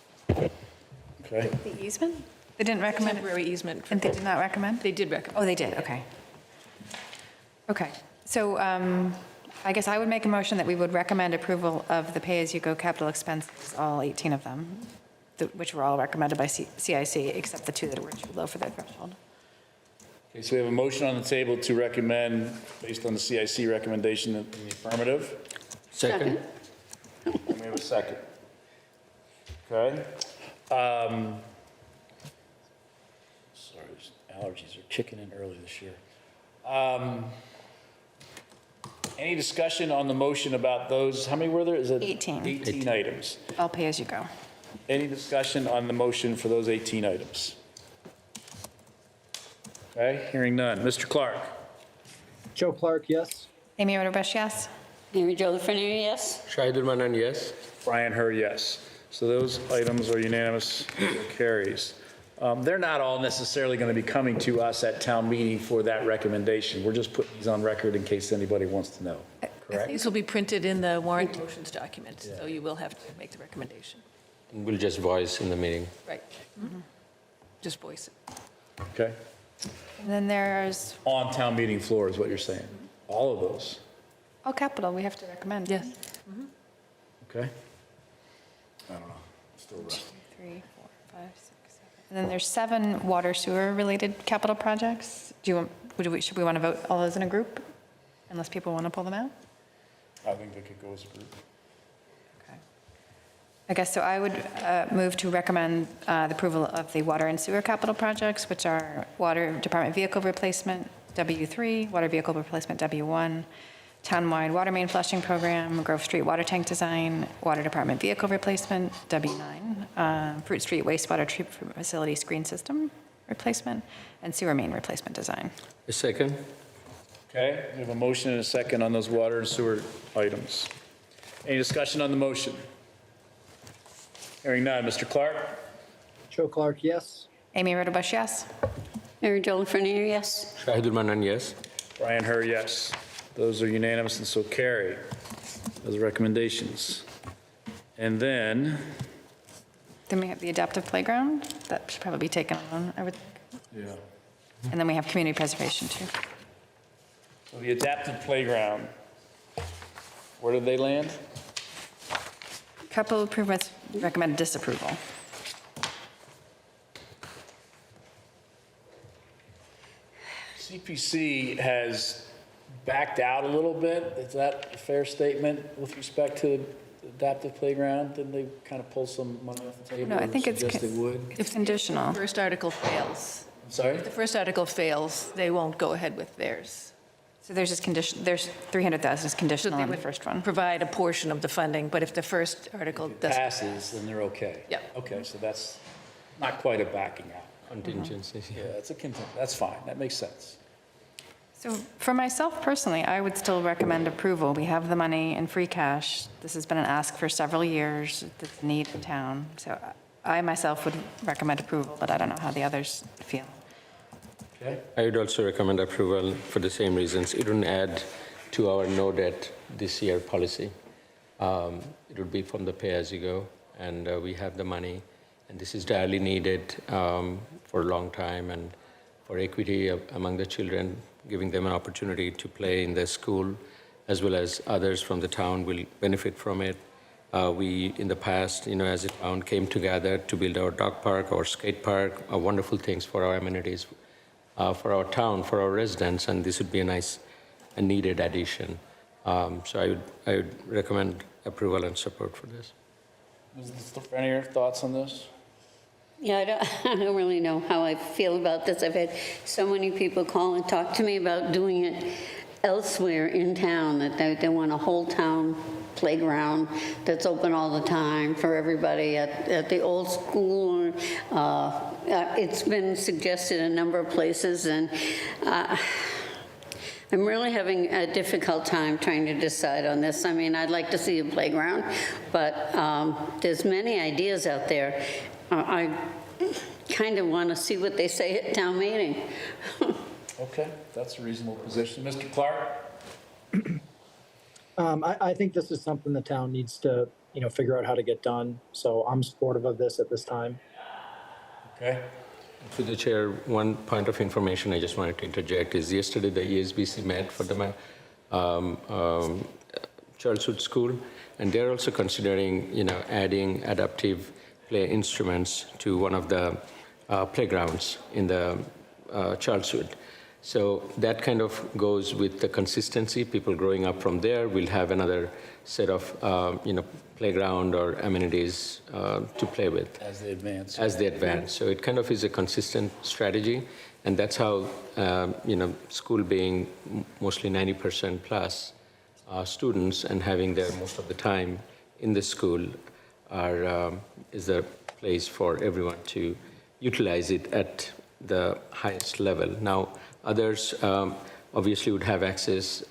Okay. The easement? They didn't recommend it? Temporary easement. And they did not recommend? They did recommend. Oh, they did, okay. Okay, so I guess I would make a motion that we would recommend approval of the pay-as-you-go capital expenses, all 18 of them, which were all recommended by CIC, except the two that were too low for their threshold. Okay, so we have a motion on the table to recommend, based on the CIC recommendation, in the affirmative. Second? And we have a second. Okay. Sorry, these allergies are kicking in early this year. Any discussion on the motion about those, how many were there? Is it 18. 18 items. All pay-as-you-go. Any discussion on the motion for those 18 items? Okay, hearing none. Mr. Clark? Joe Clark, yes. Amy Roderbush, yes? Mary Jo Lefreniere, yes? Shahidul Manan, yes? Brian Herr, yes. So those items are unanimous, carries. They're not all necessarily going to be coming to us at town meeting for that recommendation. We're just putting these on record in case anybody wants to know, correct? These will be printed in the warrant motions document, so you will have to make the recommendation. We'll just voice in the meeting. Right. Just voice it. Okay. And then there's, On town meeting floor is what you're saying. All of those, all capital, we have to recommend. Yes. okay? I don't know. Still rough. 3, 4, 5, 6, 7. And then there's 7 water sewer related capital projects. Do you want, should we want to vote all those in a group? Unless people want to pull them out? I think they could go as a group. Okay. I guess so I would move to recommend the approval of the water and sewer capital projects, which are Water Department Vehicle Replacement, W3, Water Vehicle Replacement, W1, Townwide Water Main Flushing Program, Grove Street Water Tank Design, Water Department Vehicle Replacement, W9, Fruit Street Wastewater Treatment Facility Screen System Replacement, and Sewer Main Replacement Design. A second? Okay, we have a motion and a second on those water and sewer items. Any discussion on the motion? Hearing none. Mr. Clark? Joe Clark, yes. Amy Roderbush, yes? Mary Jo Lefreniere, yes? Shahidul Manan, yes? Brian Herr, yes. Those are unanimous and so carry. Those recommendations. And then, Then we have the adaptive playground. That should probably be taken on, I would. yeah. And then we have community preservation too. So the adaptive playground, where did they land? Capital improvements, recommend disapproval. CPC has backed out a little bit. Is that a fair statement with respect to the adaptive playground? Didn't they kind of pull some money off the table? No, I or think it's suggest they would? It's conditional. First article fails. I'm sorry? If the first article fails, they won't go ahead with theirs. So there's just condition, there's 300,000 is So conditional they on the would first one. provide a portion of the funding, but if the first article doesn't. Passes, then they're okay. Yeah. Okay, so that's not quite a backing out. Contingency. Yeah, it's a content, that's fine, that makes sense. So for myself personally, I would still recommend approval. We have the money in free cash. This has been an ask for several years, that's a need in town. So I myself would recommend approval, but I don't know how the others feel. Okay? I would also recommend approval for the same reasons. It wouldn't add to our no debt this year policy. It would be from the pay-as-you-go, and we have the money, and this is direly needed for a long time, and for equity among the children, giving them an opportunity to play in the school, as well as others from the town will benefit from it. We, in the past, as a town, came together to build our dog park, our skate park, wonderful things for our amenities, for our town, for our residents, and this would be a nice and needed addition. So I would recommend approval and support for this. Ms. Lefreniere, thoughts on this? Yeah, I don't really know how I feel about this. I've had so many people call and talk to me about doing it elsewhere in town, that they want a whole town playground that's open all the time for everybody at the old school. It's been suggested a number of places, and I'm really having a difficult time trying to decide on this. I mean, I'd like to see a playground, but there's many ideas out there. I kind of want to see what they say at town meeting. Okay, that's a reasonable position. Mr. Clark? I think this is something the town needs to, figure out how to get done. So I'm supportive of this at this time. Okay. To the chair, one point of information I just wanted to interject is yesterday the ESBC met for the Charleswood School, and they're also considering, adding adaptive play instruments to one of the playgrounds in the Charleswood. So that kind of goes with the consistency. People growing up from there will have another set of, playground or amenities to play with. As they advance. As they advance. So it kind of is a consistent strategy, and that's how, school being mostly 90% plus students and having their most of the time in the school is a place for everyone to utilize it at the highest level. Now, others obviously would have access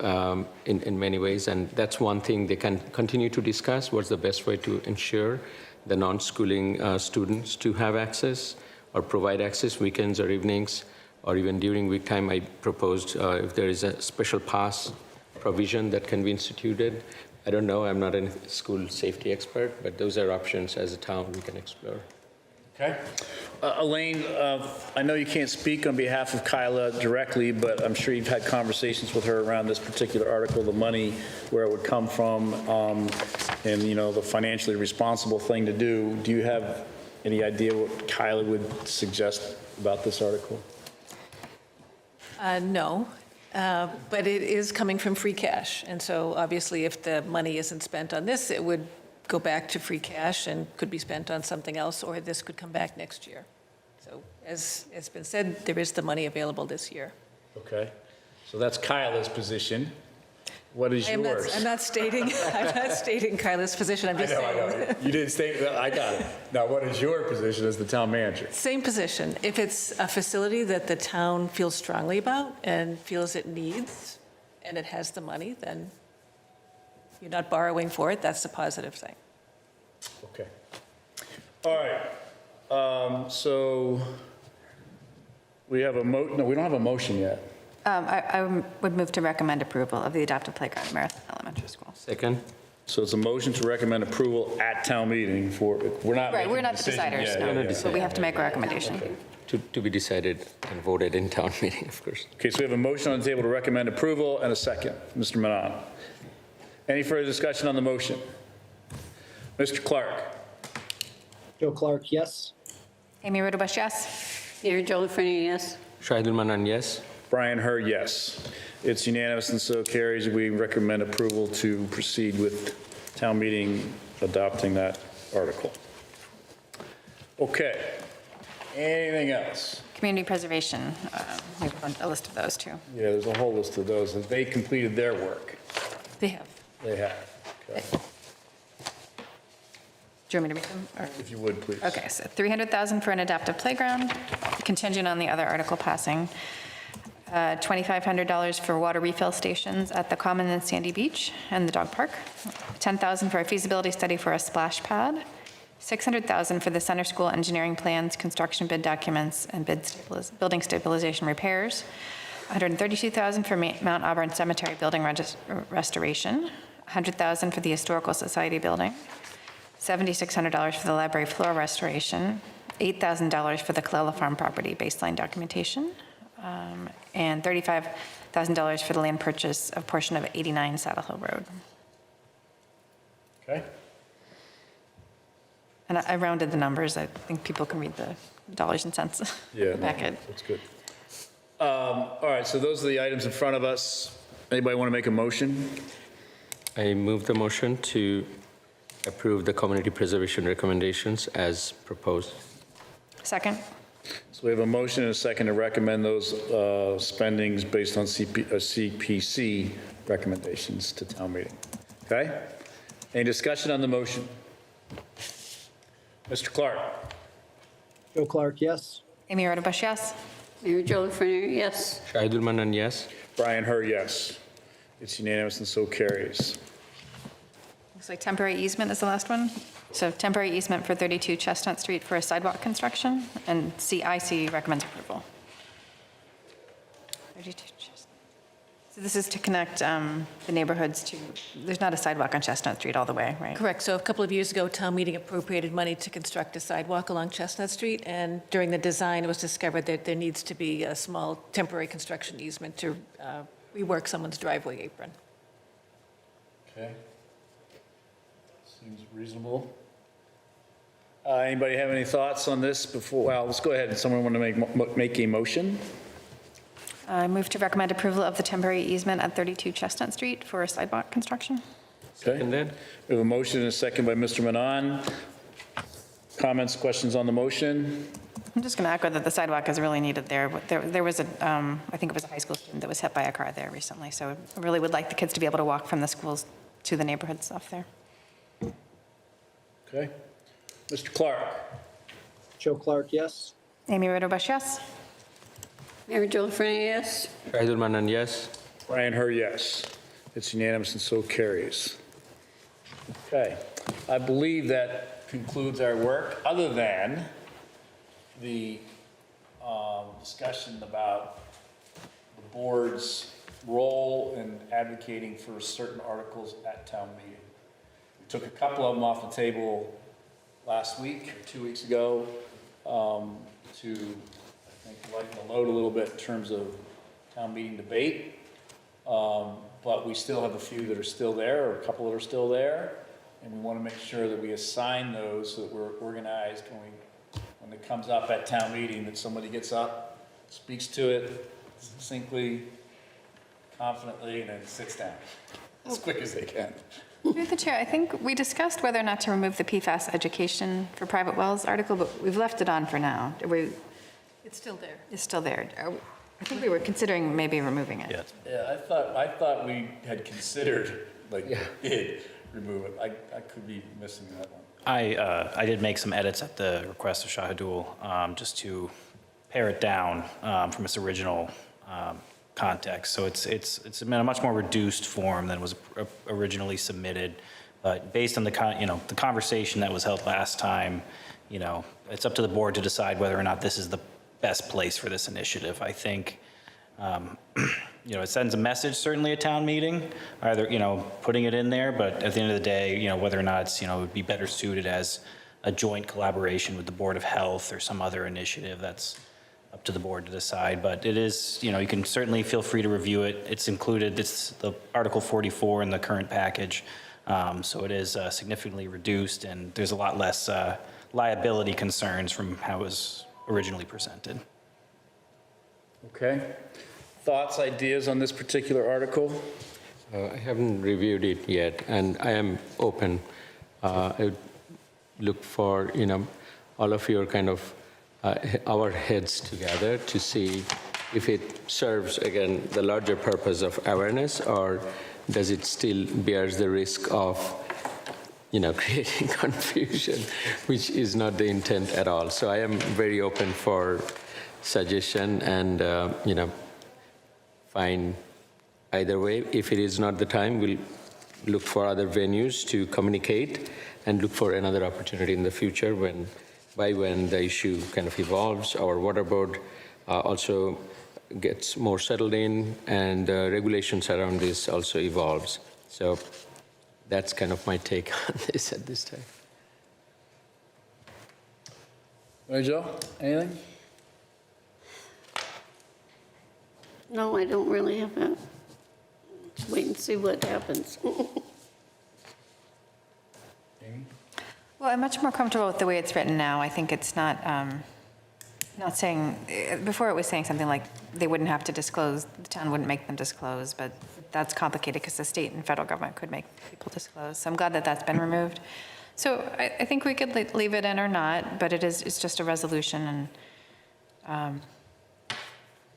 in many ways, and that's one thing they can continue to discuss, what's the best way to ensure the non-schooling students to have access or provide access weekends or evenings, or even during week time. I proposed if there is a special pass provision that can be instituted. I don't know, I'm not a school safety expert, but those are options as a town we can explore. Okay. Elaine, I know you can't speak on behalf of Kyla directly, but I'm sure you've had conversations with her around this particular article, the money, where it would come from, and, the financially responsible thing to do. Do you have any idea what Kyla would suggest about this article? No, but it is coming from free cash. And so obviously, if the money isn't spent on this, it would go back to free cash and could be spent on something else, or this could come back next year. So as has been said, there is the money available this year. Okay. So that's Kyla's position. What is yours? I'm not stating Kyla's position, I'm just saying. You didn't state, I got it. Now, what is your position as the town manager? Same position. If it's a facility that the town feels strongly about and feels it needs, and it has the money, then you're not borrowing for it, that's the positive thing. Okay. All right. So we have no, we don't have a motion yet. I would move to recommend approval of the adaptive playground at Marathon Elementary School. Second? So it's a motion to recommend approval at town meeting we're not Right, making we're a not the decision deciders, yet. no. Yeah, yeah. But we have to make a recommendation. To be decided and voted in town meeting, of course. Okay, so we have a motion on the table to recommend approval and a second. Mr. Manon. Any further discussion on the motion? Mr. Clark? Joe Clark, yes. Amy Rotobush, yes. Mary Jo Lefreniere, yes. Shahidul Manan, yes? Brian Hurd, yes. It's unanimous and so carries. We recommend approval to proceed with town meeting adopting that article. Okay. Anything else? Community preservation, we have a list of those too. Yeah, there's a whole list of those. Have they completed their work? They have. They have. Okay. Do you want me to read them? or- If you would, please. Okay, so 300,000 for an adaptive playground, contingent on the other article passing. $2,500 for water refill stations at the Common and Sandy Beach and the dog park. $10,000 for a feasibility study for a splash pad. $600,000 for the center school engineering plans, construction bid documents, and building stabilization repairs. $132,000 for Mount Auburn Cemetery building restoration. $100,000 for the Historical Society building. $7,600 for the library floor restoration. $8,000 for the Colella Farm property baseline documentation. And $35,000 for the land purchase of portion of 89 Saddle Hill Road. Okay. And I rounded the numbers. I think people can read the dollars and cents. Yeah, no, packet. that's good. All right, so those are the items in front of us. Anybody want to make a motion? I move the motion to approve the community preservation recommendations as proposed. Second. So we have a motion and a second to recommend those spendings based on CPC recommendations to town meeting. Okay? Any discussion on the motion? Mr. Clark? Joe Clark, yes. Amy Rotobush, yes. Mary Jo Lefreniere, yes. Shahidul Manan, yes? Brian Hurd, yes. It's unanimous and so carries. Looks like temporary easement is the last one. So temporary easement for 32 Chestnut Street for a sidewalk construction, and CIC recommends approval. 32 Chestnut. So this is to connect the neighborhoods to, there's not a sidewalk on Chestnut Street all the way, right? Correct. So a couple of years ago, town meeting appropriated money to construct a sidewalk along Chestnut Street, and during the design, it was discovered that there needs to be a small temporary construction easement to rework someone's driveway apron. Okay. Seems reasonable. Anybody have any thoughts on this before, well, let's go ahead. Someone want to make a motion? I move to recommend approval of the temporary easement at 32 Chestnut Street for sidewalk construction. Okay. Seconded. We have a motion and a second by Mr. Manon. Comments, questions on the motion? I'm just going to echo that the sidewalk is really needed there. But there was a, I think it was a high school student that was hit by a car there recently. So I really would like the kids to be able to walk from the schools to the neighborhoods off there. Okay. Mr. Clark? Joe Clark, yes. Amy Rodobush, yes. Mary Jo Lefrene, yes. Shahidul Manan, yes. Brian Herr, yes. It's unanimous and so carries. Okay. I believe that concludes our work, other than the discussion about the board's role in advocating for certain articles at town meeting. We took a couple of them off the table last week or 2 weeks ago to, I think, lighten the load a little bit in terms of town meeting debate. But we still have a few that are still there, or a couple that are still there. And we want to make sure that we assign those so that we're organized when it comes up at town meeting, that somebody gets up, speaks to it succinctly, confidently, and then sits down as quick as they can. Through the chair, I think we discussed whether or not to remove the PFAS education for private wells article, but we've left it on for now. It's still there. It's still there. I think we were considering maybe removing it. Yeah, I thought we had considered, did remove it. I could be missing that one. I did make some edits at the request of Shahidul, just to pare it down from its original context. So it's in a much more reduced form than was originally submitted. But based on the conversation that was held last time, it's up to the board to decide whether or not this is the best place for this initiative. I think, it sends a message certainly at town meeting, either, putting it in there, but at the end of the day, whether or not it's, it would be better suited as a joint collaboration with the Board of Health or some other initiative, that's up to the board to decide. But it is, you can certainly feel free to review it. It's included, it's the Article 44 in the current package. So it is significantly reduced, and there's a lot less liability concerns from how it was originally presented. Okay. Thoughts, ideas on this particular article? I haven't reviewed it yet, and I am open. I would look for, all of your kind of our heads together to see if it serves, again, the larger purpose of awareness, or does it still bears the risk of, creating confusion, which is not the intent at all. So I am very open for suggestion and, fine either way. If it is not the time, we'll look for other venues to communicate and look for another opportunity in the future when the issue kind of evolves. Our water board also gets more settled in, and regulations around this also evolves. So that's kind of my take on this at this time. Mary Jo, anything? No, I don't really have that. Just wait and see what happens. Amy? Well, I'm much more comfortable with the way it's written now. I think it's not saying, before it was saying something like they wouldn't have to disclose, the town wouldn't make them disclose, but that's complicated because the state and federal government could make people disclose. So I'm glad that that's been removed. So I think we could leave it in or not, but it's just a resolution, and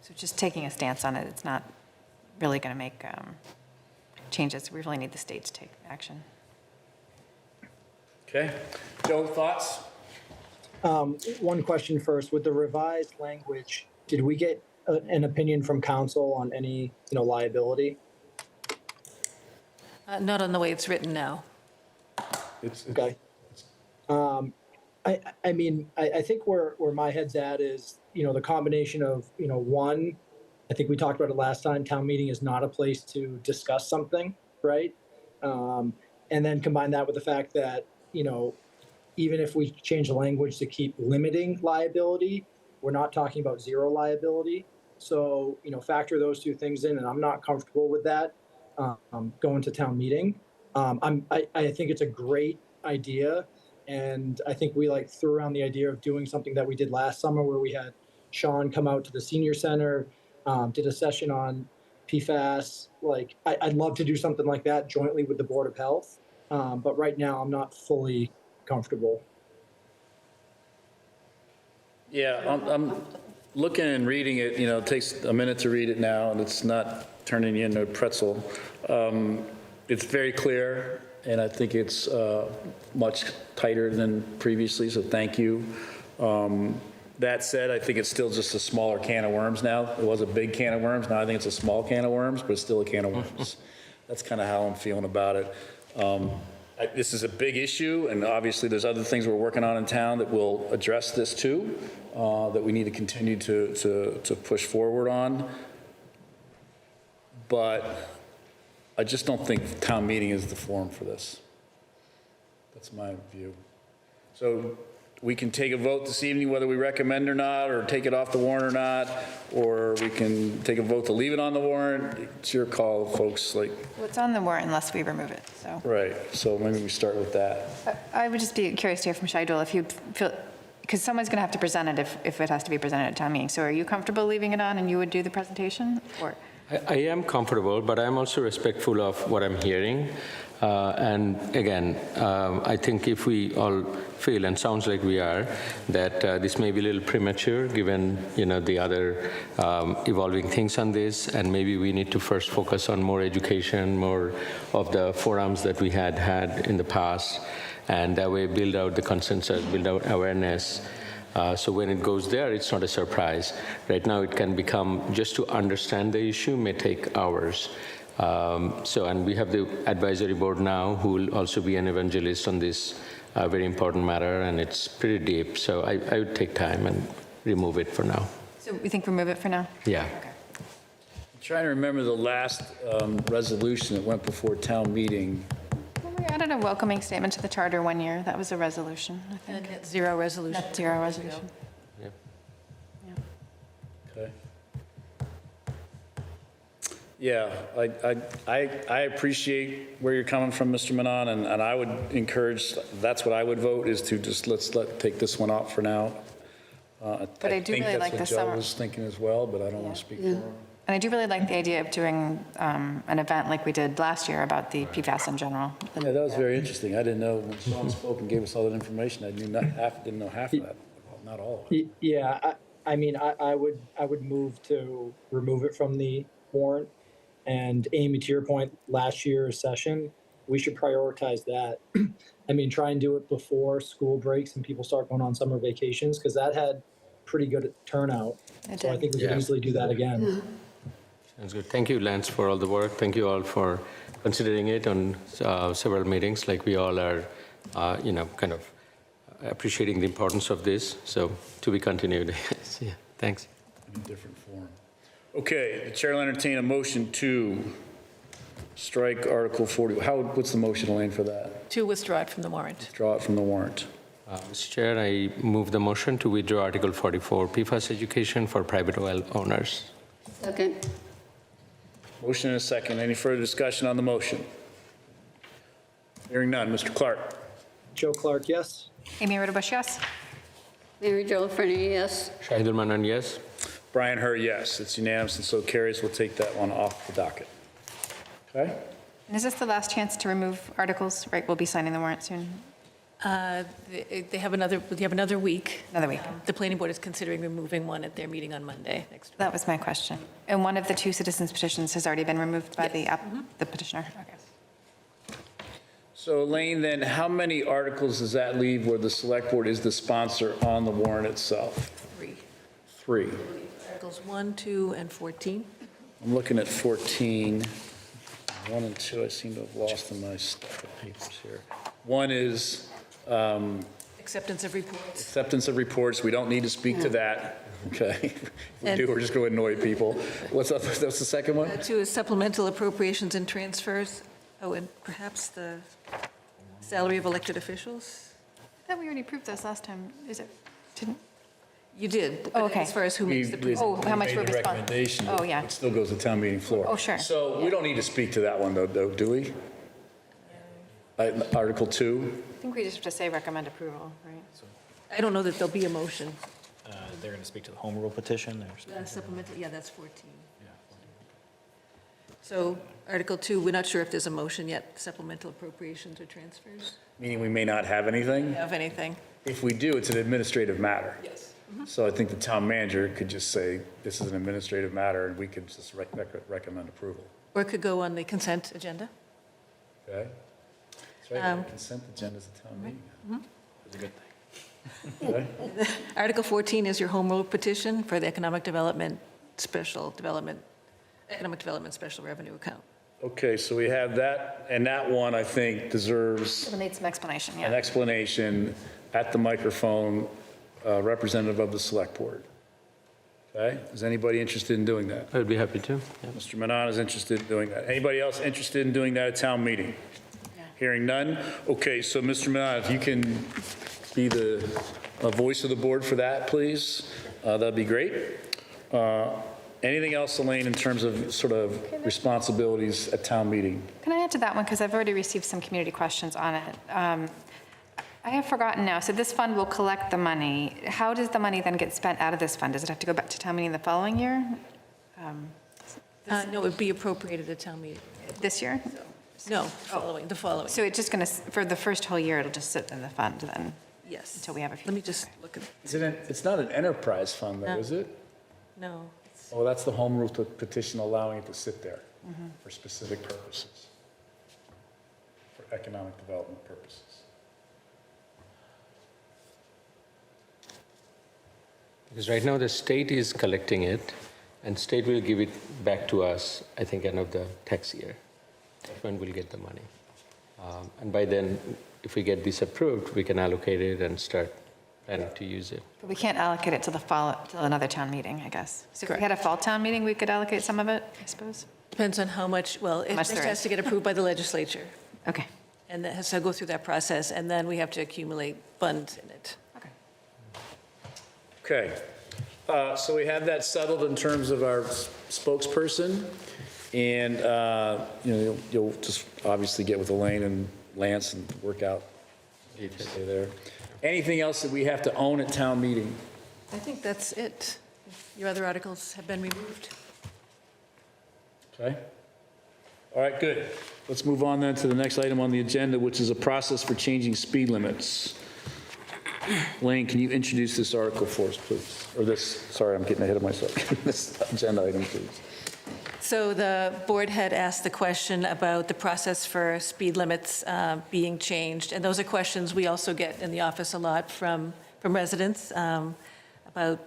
so just taking a stance on it, it's not really going to make changes. We really need the state to take action. Okay. Joe, thoughts? One question first. With the revised language, did we get an opinion from council on any, liability? Not on the way it's written now. Okay. I think where my head's at is, the combination of, one, I think we talked about it last time, town meeting is not a place to discuss something, right? And then combine that with the fact that, even if we change the language to keep limiting liability, we're not talking about zero liability. So, factor those two things in, and I'm not comfortable with that going to town meeting. I think it's a great idea, and I think we threw around the idea of doing something that we did last summer where we had Sean come out to the senior center, did a session on PFAS. I'd love to do something like that jointly with the Board of Health, but right now I'm not fully comfortable. Yeah, I'm looking and reading it, it takes a minute to read it now, and it's not turning you into a pretzel. It's very clear, and I think it's much tighter than previously, so thank you. That said, I think it's still just a smaller can of worms now. It was a big can of worms, now I think it's a small can of worms, but it's still a can of worms. That's kind of how I'm feeling about it. This is a big issue, and obviously there's other things we're working on in town that will address this too, that we need to continue to push forward on. But I just don't think town meeting is the forum for this. That's my view. So we can take a vote this evening whether we recommend or not, or take it off the warrant or not, or we can take a vote to leave it on the warrant. It's your call, folks. Well, it's on the warrant unless we remove it, so. Right, so maybe we start with that. I would just be curious to hear from Shahidul if you feel, because someone's going to have to present it if it has to be presented at town meeting. So are you comfortable leaving it on and you would do the presentation, or? I am comfortable, but I'm also respectful of what I'm hearing. And again, I think if we all feel, and sounds like we are, that this may be a little premature given, the other evolving things on this, and maybe we need to first focus on more education, more of the forums that we had in the past, and that way build out the consensus, build out awareness. So when it goes there, it's not a surprise. Right now, it can become, just to understand the issue may take hours. And we have the advisory board now who will also be an evangelist on this very important matter, and it's pretty deep. So I would take time and remove it for now. So we think remove it for now? Yeah. I'm trying to remember the last resolution that went before town meeting. Well, we added a welcoming statement to the charter one year. That was a resolution, I think. Net zero resolution. Net zero resolution. Okay. Yeah, I appreciate where you're coming from, Mr. Manon, and I would encourage, that's what I would vote, is to just take this one out for now. But I do really like the think that's what summer. Joe was thinking as well, but I don't want to speak for him. And I do really like the idea of doing an event like we did last year about the PFAS in general. Yeah, that was very interesting. I didn't know, when Sean spoke and gave us all that information, I didn't know half of that, not all of it. Yeah, I would move to remove it from the warrant. And Amy, to your point, last year's session, we should prioritize that. Try and do it before school breaks and people start going on summer vacations, because that had pretty good turnout. So I think we can easily do that again. Sounds good. Thank you, Lance, for all the work. Thank you all for considering it on several meetings. We all are, kind of appreciating the importance of this. So to be continued. Yeah, thanks. In a different form. Okay, the chair will entertain a motion to strike Article 40. What's the motion, Elaine, for that? To withdraw it from the warrant. Draw it from the warrant. Mr. Chair, I move the motion to withdraw Article 44, PFAS education for private well owners. Second. Motion and a second. Any further discussion on the motion? Hearing none. Mr. Clark. Joe Clark, yes. Amy Rodebush, yes? Mary Jo Fernie, yes. Shahidul Manan, yes. Brian Herr, yes. It's unanimous, and so carries. We'll take that one off the docket. Okay? And is this the last chance to remove articles? Right, we'll be signing the warrant soon. They have another week. Another week. The planning board is considering removing one at their meeting on Monday next week. That was my question. And one of the two citizens petitions has already been removed by the petitioner? Okay. So Elaine, then, how many articles does that leave where the select board is the sponsor on the warrant itself? 3. 3. Articles 1, 2, and 14. I'm looking at 14. 1 and 2 I seem to have lost in my stack of papers here. One is, The Acceptance of reports. Acceptance of reports, we don't need to speak to that, okay? If we do, we're just going to annoy people. What's the second one? Two is supplemental appropriations and transfers. Oh, and perhaps the salary of elected officials? I thought we already approved this last time. Is it, didn't? You did, Oh, but okay. as far as who makes the Oh, how much made we're the responding. recommendation, Oh, yeah. It still goes to town meeting floor. Oh, sure. So we don't need to speak to that one, though, do we? Article 2? I think we just have to say recommend approval, right? I don't know that there'll be a motion. They're going to speak to the home rule petition. Or Supplemental, yeah, that's 14. So Article 2, we're not sure if there's a motion yet, supplemental appropriations or transfers, Meaning we may not have anything? of anything. If we do, it's an administrative matter. Yes. So I think the town manager could just say, this is an administrative matter, and we could just recommend approval. Or it could go on the consent agenda. Okay? That's right, consent agenda is a town meeting. It's a good thing. Okay? Article 14 is your home rule petition for the economic development special revenue account. Okay, so we have that, and that one, I think, deserves We'll need some explanation, an yeah. explanation at the microphone, representative of the select board. Okay? Is anybody interested in doing that? I'd be happy to. Yeah. Mr. Manon is interested in doing that. Anybody else interested in doing that at town meeting? Hearing none? Okay, so Mr. Manon, if you can be the voice of the board for that, please, that'd be great. Anything else, Elaine, in terms of sort of responsibilities at town meeting? Can I add to that one, because I've already received some community questions on it. I have forgotten now, so this fund will collect the money. How does the money then get spent out of this fund? Does it have to go back to town meeting the following year? No, it would be appropriated at town meeting. This year? No, the following. So it's just going to, for the first whole year, it'll just sit in the fund then, Yes. until we have a few. Let me just look at, It's not an enterprise fund, though, No. is it? no. Oh, that's the home rule petition allowing it to sit there for specific purposes, for economic development purposes. Because right now the state is collecting it, and state will give it back to us, I think, end of the tax year. That's when we'll get the money. And by then, if we get this approved, we can allocate it and start planning to use it. But we can't allocate it to till another town meeting, I guess. So if we had a fall town meeting, we could allocate some of it, I suppose? Depends on how much, well, it much just there has is. to get approved by the legislature. Okay. And that has to go through that process, and then we have to accumulate funds in it. Okay. Okay, so we have that settled in terms of our spokesperson, and, you'll just obviously get with Elaine and Lance and work out, stay there. Anything else that we have to own at town meeting? I think that's it. Your other articles have been removed. Okay? All right, good. Let's move on then to the next item on the agenda, which is a process for changing speed limits. Lane, can you introduce this article for us, please? Or this, sorry, I'm getting ahead of myself. This agenda item, please. So the board had asked the question about the process for speed limits being changed, and those are questions we also get in the office a lot from residents about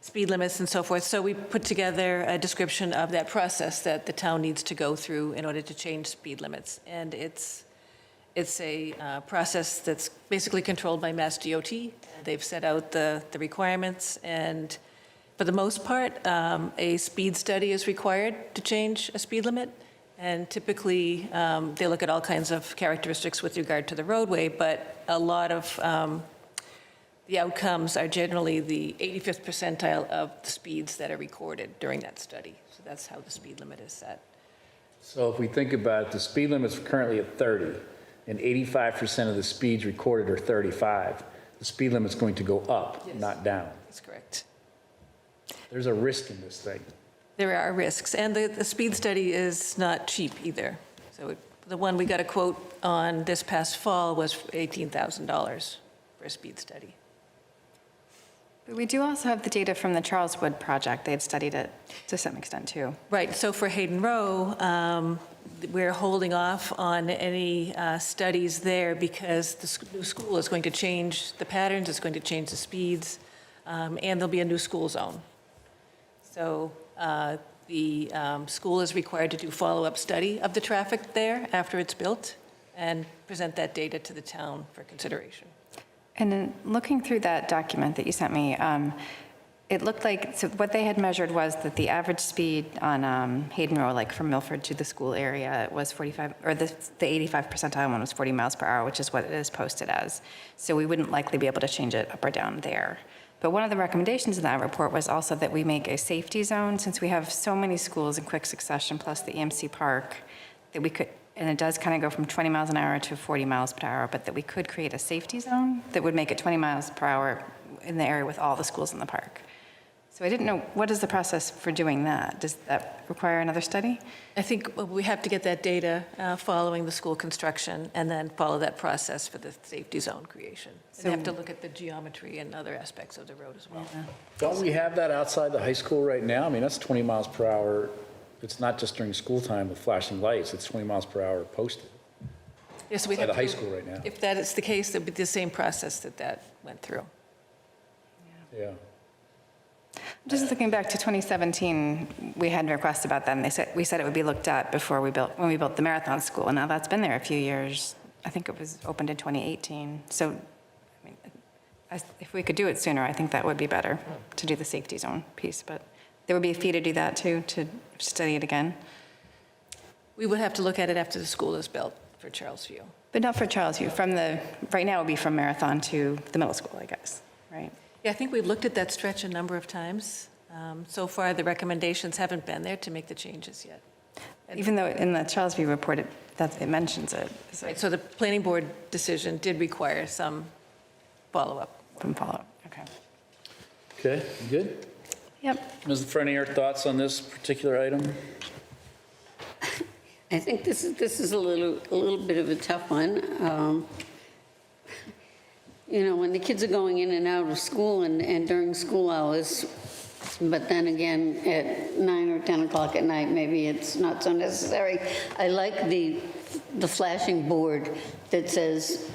speed limits and so forth. So we put together a description of that process that the town needs to go through in order to change speed limits. And it's a process that's basically controlled by Mass DOT. They've set out the requirements, and for the most part, a speed study is required to change a speed limit. And typically, they look at all kinds of characteristics with regard to the roadway, but a lot of the outcomes are generally the 85th percentile of the speeds that are recorded during that study. So that's how the speed limit is set. So if we think about it, the speed limit's currently at 30, and 85% of the speeds recorded are 35. The speed limit's going to go up, Yes. not down. That's correct. There's a risk in this thing. There are risks, and the speed study is not cheap either. So the one we got a quote on this past fall was $18,000 for a speed study. But we do also have the data from the Charles Wood project. They had studied it to some extent, too. Right, so for Hayden Row, we're holding off on any studies there because the new school is going to change the patterns, it's going to change the speeds, and there'll be a new school zone. So the school is required to do follow-up study of the traffic there after it's built and present that data to the town for consideration. And then looking through that document that you sent me, it looked like, so what they had measured was that the average speed on Hayden Row, like from Milford to the school area, was 45, or the 85 percentile one was 40 miles per hour, which is what it is posted as. So we wouldn't likely be able to change it up or down there. But one of the recommendations in that report was also that we make a safety zone, since we have so many schools in quick succession, plus the EMC Park, that we could, and it does kind of go from 20 miles an hour to 40 miles per hour, but that we could create a safety zone that would make it 20 miles per hour in the area with all the schools in the park. So I didn't know, what is the process for doing that? Does that require another study? I think we have to get that data following the school construction and then follow that process for the safety zone creation. And they have to look at the geometry and other aspects of the road as well. Don't we have that outside the high school right now? I mean, that's 20 miles per hour. It's not just during school time with flashing lights. It's 20 miles per hour posted. Yes, we Outside have the high to- school right now. If that is the case, it would be the same process that went through. Yeah. Just looking back to 2017, we had a request about that, and we said it would be looked at before when we built the Marathon School, and now that's been there a few years. I think it was opened in 2018. So, I mean, if we could do it sooner, I think that would be better to do the safety zone piece. But there would be a fee to do that too, to study it again. We would have to look at it after the school is built for Charles View. But not for Charles View. Right now it would be from Marathon to the middle school, I guess, right? Yeah, I think we've looked at that stretch a number of times. So far, the recommendations haven't been there to make the changes yet. Even though in the Charles View report, it mentions it. Right, so the planning board decision did require some follow-up. Some follow-up, okay. Okay, you good? Yep. Ms. Frenier, your thoughts on this particular item? I think this is a little bit of a tough one. You know, when the kids are going in and out of school and during school hours, but then again, at 9 or 10 o'clock at night, maybe it's not so necessary. I like the flashing board that says,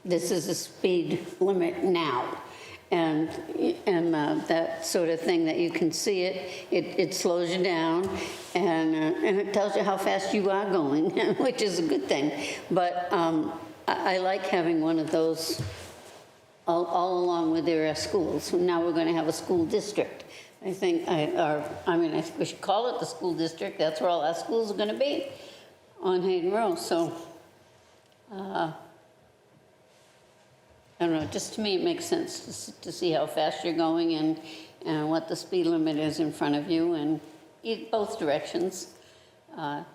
this is the speed limit now. And that sort of thing, that you can see it slows you down, and it tells you how fast you are going, which is a good thing. But I like having one of those all along with their schools. Now we're going to have a school district. I think we should call it the school district. That's where all our schools are going to be, on Hayden Row. So, I don't know, just to me it makes sense to see how fast you're going and what the speed limit is in front of you, and both directions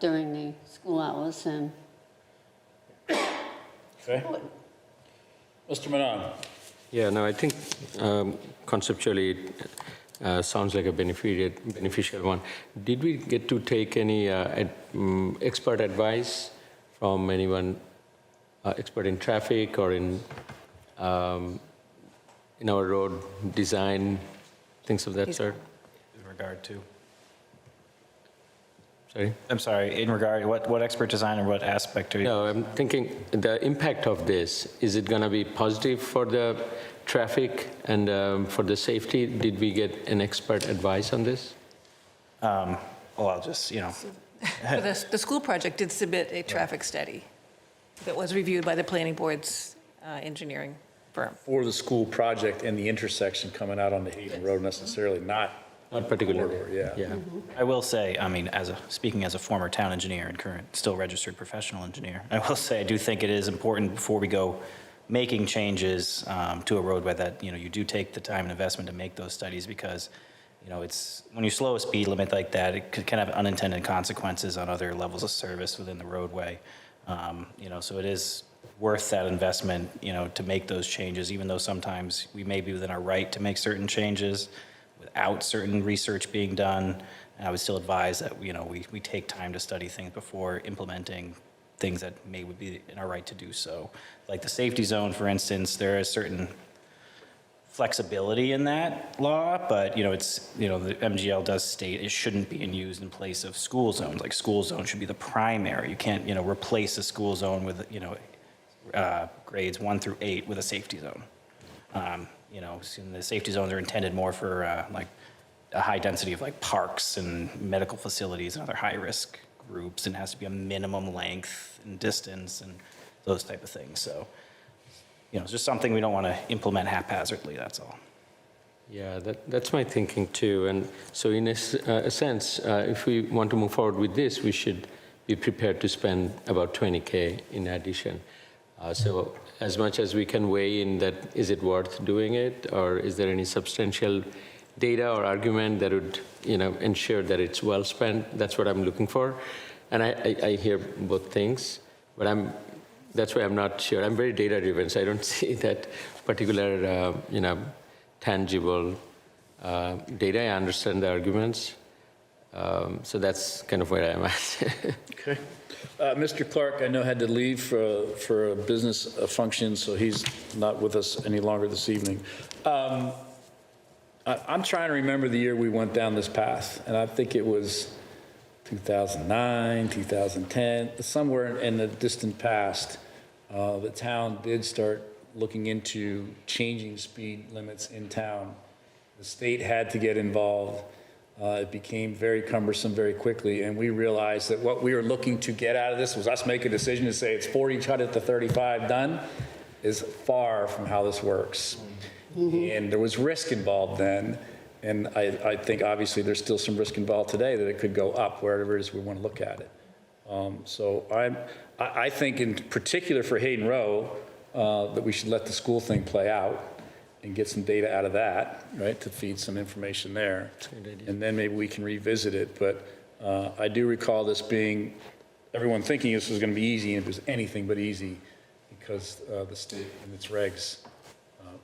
during the school hours. And Okay. Mr. Manon? Yeah, no, I think conceptually it sounds like a beneficial one. Did we get to take any expert advice from anyone, expert in traffic or in our road design, things of that sort? In regard to? Sorry? I'm sorry, in regard, what expert design or what aspect are you? No, I'm thinking the impact of this, is it going to be positive for the traffic and for the safety? Did we get an expert advice on this? Well, I'll just, For the school project did submit a traffic study that was reviewed by the planning board's engineering firm. For the school project and the intersection coming out on the Hayden Road necessarily, not particularly. corridor, yeah. I will say, I mean, speaking as a former town engineer and current, still registered professional engineer, I will say I do think it is important before we go making changes to a roadway that, you do take the time and investment to make those studies, because, it's, when you slow a speed limit like that, it can have unintended consequences on other levels of service within the roadway. So it is worth that investment, to make those changes, even though sometimes we may be within our right to make certain changes without certain research being done. And I would still advise that, we take time to study things before implementing things that would be in our right to do so. Like the safety zone, for instance, there is certain flexibility in that law, but, the MGL does state it shouldn't be used in place of school zones. Like school zone should be the primary. You can't, replace a school zone with, grades 1 through 8 with a safety zone. The safety zones are intended more for like a high density of like parks and medical facilities and other high-risk groups, and has to be a minimum length and distance and those type of things. So it's just something we don't want to implement haphazardly, that's all. Yeah, that's my thinking too. And so in a sense, if we want to move forward with this, we should be prepared to spend about 20K in addition. So as much as we can weigh in that, is it worth doing it? Or is there any substantial data or argument that would, ensure that it's well spent? That's what I'm looking for. And I hear both things, but that's why I'm not sure. I'm very data driven, so I don't see that particular, tangible data. I understand the arguments. So that's kind of where I am at. Okay. Mr. Clark, I know had to leave for a business function, so he's not with us any longer this evening. I'm trying to remember the year we went down this path, and I think it was 2009, 2010, somewhere in the distant past, the town did start looking into changing speed limits in town. The state had to get involved. It became very cumbersome very quickly, and we realized that what we were looking to get out of this was us make a decision to say it's 40, cut it to 35, done, is far from how this works. And there was risk involved then, and I think obviously there's still some risk involved today that it could go up wherever it is we want to look at it. So I think in particular for Hayden Row, that we should let the school thing play out and get some data out of that, right, to feed some information there. And then maybe we can revisit it. But I do recall this being, everyone thinking this was going to be easy, and it was anything but easy because the state and its regs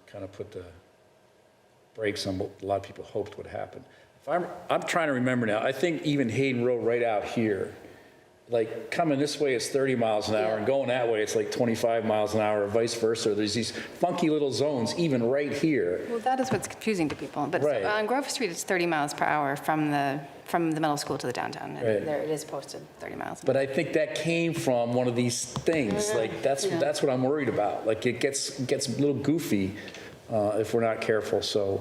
kind of put the brakes on what a lot of people hoped would happen. I'm trying to remember now. I think even Hayden Row right out here, like coming this way it's 30 miles an hour and going that way it's like 25 miles an hour or vice versa. There's these funky little zones even right here. Well, that is what's confusing to people. But Right. on Grove Street, it's 30 miles per hour from the middle school to the downtown. And Right. there it is posted 30 miles. But I think that came from one of these things. Like that's what I'm worried about. Like it gets a little goofy if we're not careful. So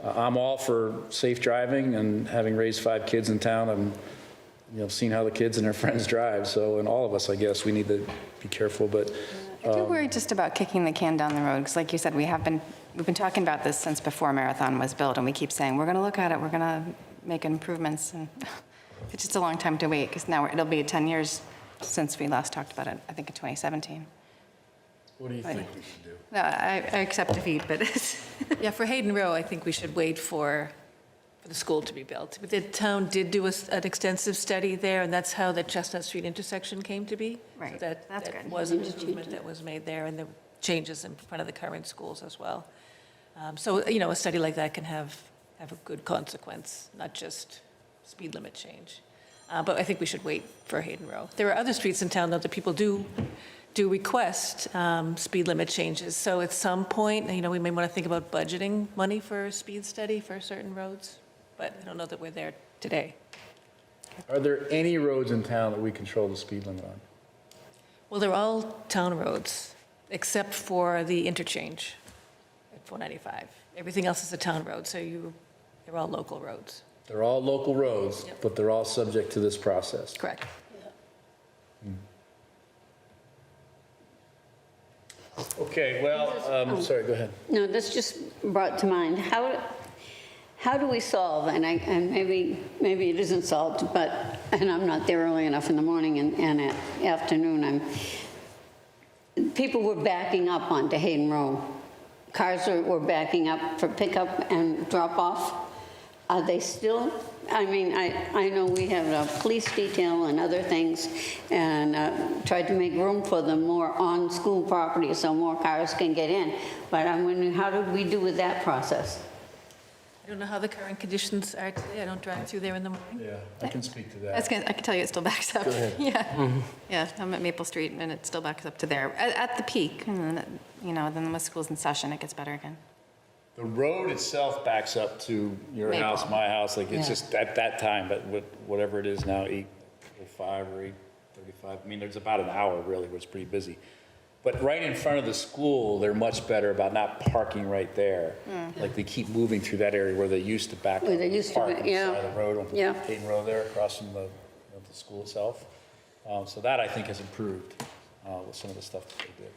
I'm all for safe driving, and having raised 5 kids in town, I'm seen how the kids and their friends drive. So, and all of us, I guess, we need to be careful. But I do worry just about kicking the can down the road, because like you said, we've been talking about this since before Marathon was built, and we keep saying, we're going to look at it, we're going to make improvements, and it's just a long time to wait, because now it'll be 10 years since we last talked about it, I think in 2017. what do you think we should do? No, I accept defeat, but Yeah, for Hayden Row, I think we should wait for the school to be built. But the town did do an extensive study there, and that's how the Chestnut Street intersection came to be. So Right, that that's good. was an improvement that was made there, and the changes in front of the current schools as well. So, a study like that can have a good consequence, not just speed limit change. But I think we should wait for Hayden Row. There are other streets in town, though, that people do request speed limit changes. So at some point, we may want to think about budgeting money for a speed study for certain roads, but I don't know that we're there today. Are there any roads in town that we control the speed limit on? Well, they're all town roads, except for the interchange at 495. Everything else is a town road, so they're all local roads. They're all local roads, Yep. but they're all subject to this process. Correct. Okay, well, sorry, go ahead. No, this just brought to mind, how do we solve, and maybe it isn't solved, and I'm not there early enough in the morning and at afternoon, people were backing up onto Hayden Row. Cars were backing up for pickup and drop off. Are they still? I know we have a police detail and other things, and tried to make room for them more on school property so more cars can get in. But I'm wondering, how did we do with that process? I don't know how the current conditions are today. I don't drive through there in the morning. Yeah, I can speak to that. I can tell you it still backs up. Go ahead. Yeah, yeah, I'm at Maple Street, and it still backs up to there at the peak, and then when school's in session, it gets better again. The road itself backs up to your Maple. house, my house, like it's Yeah. just at that time, but whatever it is now, 8:05 or 8:35, there's about an hour really where it's pretty busy. But right in front of the school, they're much better about not parking right there. Like they keep moving through that area where they used to back up. Where they used to park be, on the yeah. side of the road, on Yeah. Hayden Row there, across from the school itself. So that I think has improved with some of the stuff that they did.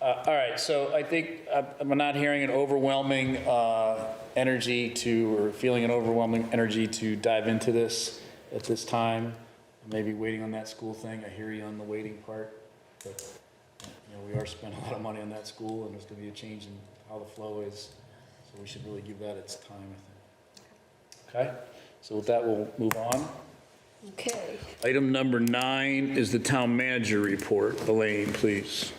All right, so I think I'm not hearing an overwhelming energy to, or feeling an overwhelming energy to dive into this at this time. Maybe waiting on that school thing. I hear you on the waiting part, but we are spending a lot of money on that school, and there's going to be a change in how the flow is. So we should really give that its time, I think. Okay, so with that, we'll move on. Okay. Item number 9 is the town manager report. Elaine, please.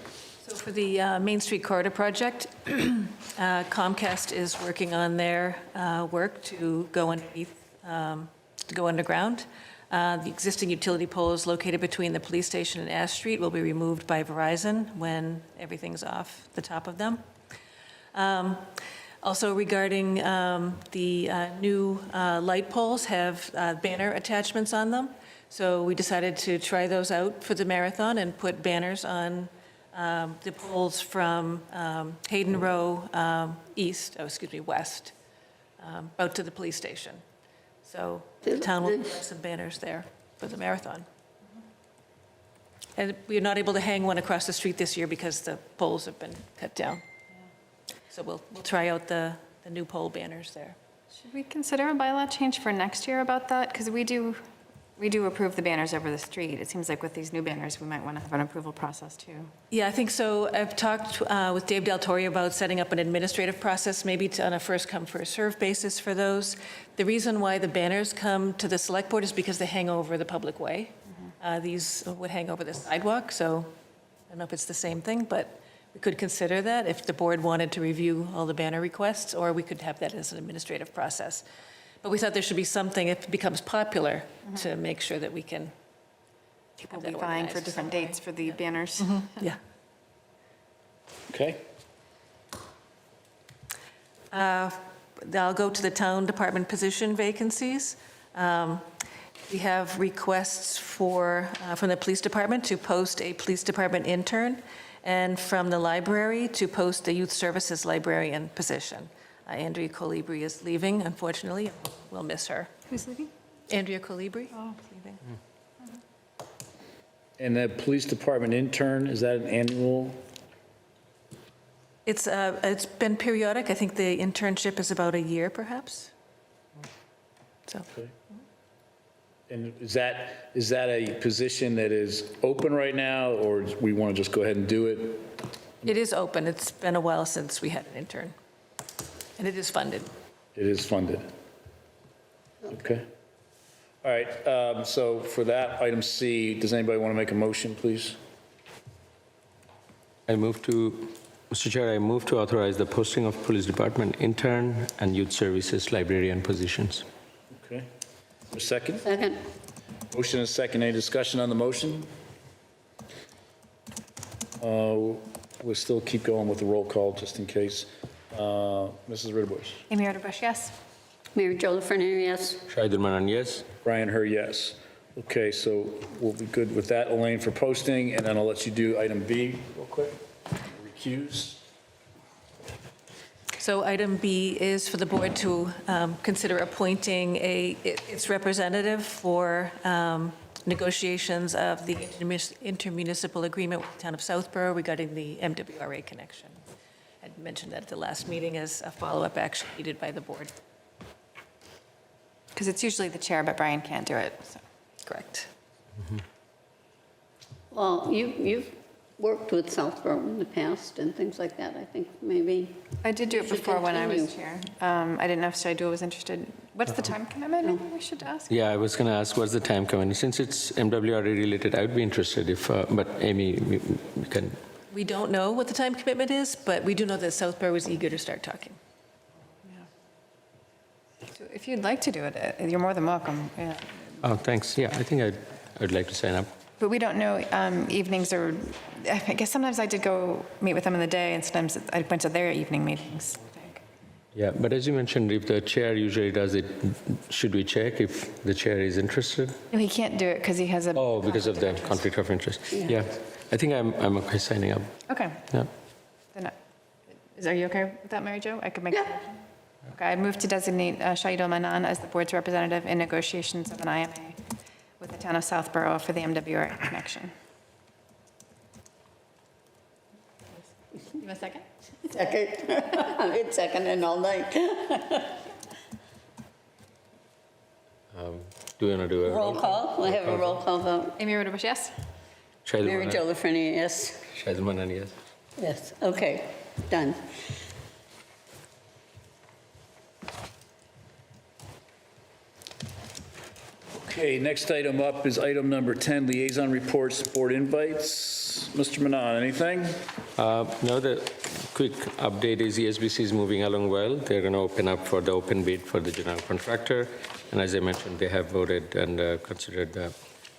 So for the Main Street Corridor project, Comcast is working on their work to go underneath, to go underground. The existing utility poles located between the police station and Ash Street will be removed by Verizon when everything's off the top of them. Also regarding the new light poles have banner attachments on them. So we decided to try those out for the marathon and put banners on the poles from Hayden Row west, out to the police station. So the town will put some banners there for the marathon. And we are not able to hang one across the street this year because the poles have been cut down. So we'll try out the new pole banners there. Should we consider a bylaw change for next year about that? Because we do approve the banners over the street. It seems like with these new banners, we might want to have an approval process too. Yeah, I think so. I've talked with Dave Del Torre about setting up an administrative process, maybe on a first-come, first-served basis for those. The reason why the banners come to the select board is because they hang over the public way. These would hang over the sidewalk, so I don't know if it's the same thing, but we could consider that if the board wanted to review all the banner requests, or we could have that as an administrative process. But we thought there should be something, if it becomes popular, to make sure that we can People have will that be vying for organized different some way. dates for the banners. Yeah. Okay. I'll go to the town department position vacancies. We have requests from the police department to post a police department intern, and from the library to post a youth services librarian position. Andrea Colibri is leaving, unfortunately. We'll miss her. Who's leaving? Andrea Colibri is leaving. And the police department intern, is that an annual? It's been periodic. I think the internship is about a year, perhaps. So. Okay. And is that a position that is open right now, or we want to just go ahead and do it? It is open. It's been a while since we had an intern. And it is funded. It is funded. Okay. All right, so for that, item C, does anybody want to make a motion, please? Mr. Chair, I move to authorize the posting of police department intern and youth services librarian positions. Okay. A second? Second. Motion and a second. Any discussion on the motion? We'll still keep going with the roll call, just in case. Mrs. Ritterbush? Amy Ritterbush, yes. Mary Jo Lefreniere, yes. Shahidul Manan, yes. Brian Herr, yes. Okay, so we'll be good with that, Elaine, for posting, and then I'll let you do item B real quick. Recuse. So item B is for the board to consider appointing its representative for negotiations of the intermunicipal agreement with the town of Southborough regarding the MWRA connection. I mentioned that at the last meeting as a follow-up action needed by the board. Because it's usually the chair, but Brian can't do it. So. Correct. Well, you've worked with Southborough in the past and things like that, I think maybe. I did do it You should before when I was continue. chair. I didn't know if Shahidul was interested. What's the time commitment? Maybe we should ask. Yeah, I was going to ask, what's the time coming? Since it's MWRA related, I would be interested if, but Amy, you can. We don't know what the time commitment is, but we do know that Southborough is eager to start talking. So if you'd like to do it, you're more than welcome. Yeah. Oh, thanks. Yeah, I think I'd like to sign up. But we don't know evenings or, I guess sometimes I did go meet with them in the day and sometimes I went to their evening meetings. Yeah, but as you mentioned, if the chair usually does it, should we check if the chair is interested? No, he can't do it because he has a. Oh, because of the conflict of interest. Yeah, I think I'm okay signing up. Okay. Yeah. Then, are you okay with that, Mary Jo? I could make a motion. Okay, I move to designate Shahidul Manan as the board's representative in negotiations of an IMA with the town of Southborough for the MWRA connection. You want a second? Second. I've been seconding all night. Do you want to do a Roll call. We have a roll call vote. Amy Roderbush, yes? Mary Jo Lafreniere, yes. Shahid Manani, yes. Yes, okay, done. Okay, next item up is item number 10, liaison reports, board invites. Mr. Manon, anything? No, the quick update is ESBC is moving along well. They're going to open up for the open bid for the general contractor. And as I mentioned, they have voted and considered the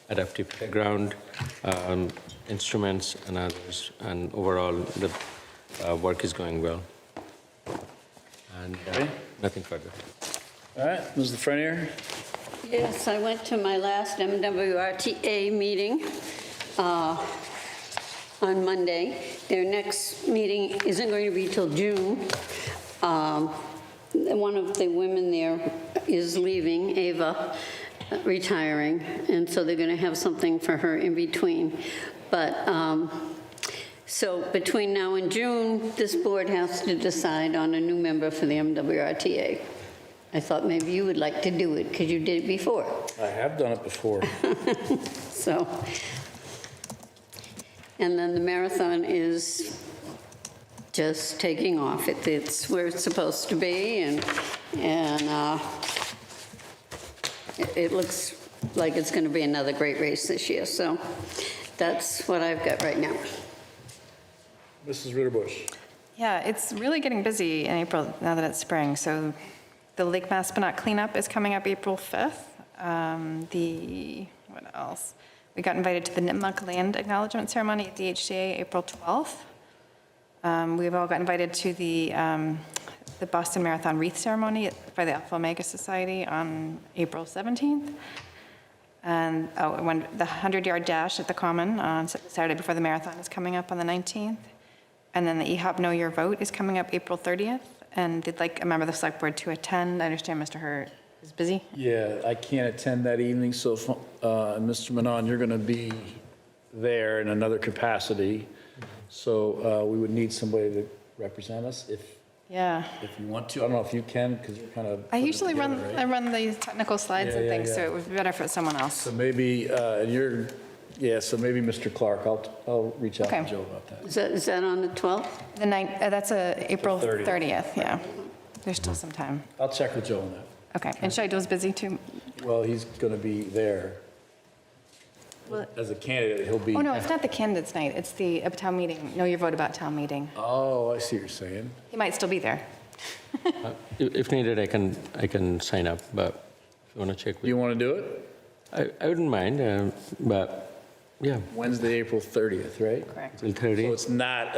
adaptive playground, instruments and others. And overall, the work is going well. And nothing further. All right, Ms. Lafreniere? Yes, I went to my last MWRTA meeting on Monday. Their next meeting isn't going to be till June. One of the women there is leaving, Ava, retiring, and so they're going to have something for her in between. But so between now and June, this board has to decide on a new member for the MWRTA. I thought maybe you would like to do it because you did it before. I have done it before. So, and then the marathon is just taking off. It's where it's supposed to be, and it looks like it's going to be another great race this year. So that's what I've got right now. Mrs. Ritterbusch? Yeah, it's really getting busy in April now that it's spring. So the Lake Maspinock cleanup is coming up April 5th. What else? We got invited to the Nipmuc Land Acknowledgement Ceremony at the HCA April 12th. We've all got invited to the Boston Marathon Wreath Ceremony by the Alpha Omega Society on April 17th. And the 100-yard dash at the Common on Saturday before the marathon is coming up on the 19th. And then the EHOP Know Your Vote is coming up April 30th. And they'd like a member of the select board to attend. I understand Mr. Hurt is busy. Yeah, I can't attend that evening, so Mr. Manon, you're going to be there in another capacity. So we would need somebody to represent us if Yeah. you want to. I don't know if you can, because you're kind of. I usually run together, right? I run the technical slides and Yeah, things, so yeah. it would be better for someone else. So maybe, so maybe Mr. Clark, I'll reach out to Okay. Joe about that. Is that on the 12th? The ninth, that's April 30th. 30th, yeah. There's still some time. I'll check with Joe on that. Okay, and Shaido's busy too? Well, he's going to be there. Well- As a candidate, he'll be. Oh, no, it's not the candidates night, it's the town meeting, know your vote about town meeting. Oh, I see what you're saying. He might still be there. If needed, I can sign up, but if you want to check Do you with, want to do it? I wouldn't mind, but yeah, Wednesday, April 30th, right? Correct. till So 30. it's not,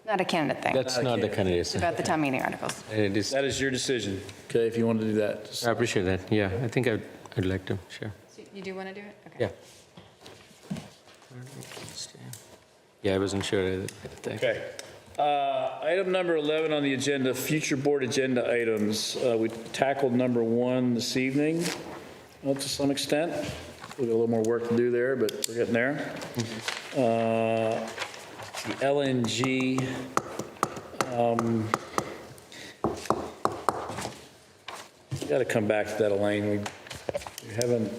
Not a candidate thing. That's not the candidacy. It's about the town meeting articles. It is. that is your decision, okay, if you want to do that. Just- I appreciate that. Yeah, I think I'd like to. Sure. So you do want to do it? Okay. Yeah. Yeah, I wasn't sure either. Thanks. Okay. Item number 11 on the agenda, future board agenda items. We tackled number 1 this evening, well, to some extent. We've got a little more work to do there, but we're getting there. The LNG, got to come back to that, Elaine. We haven't,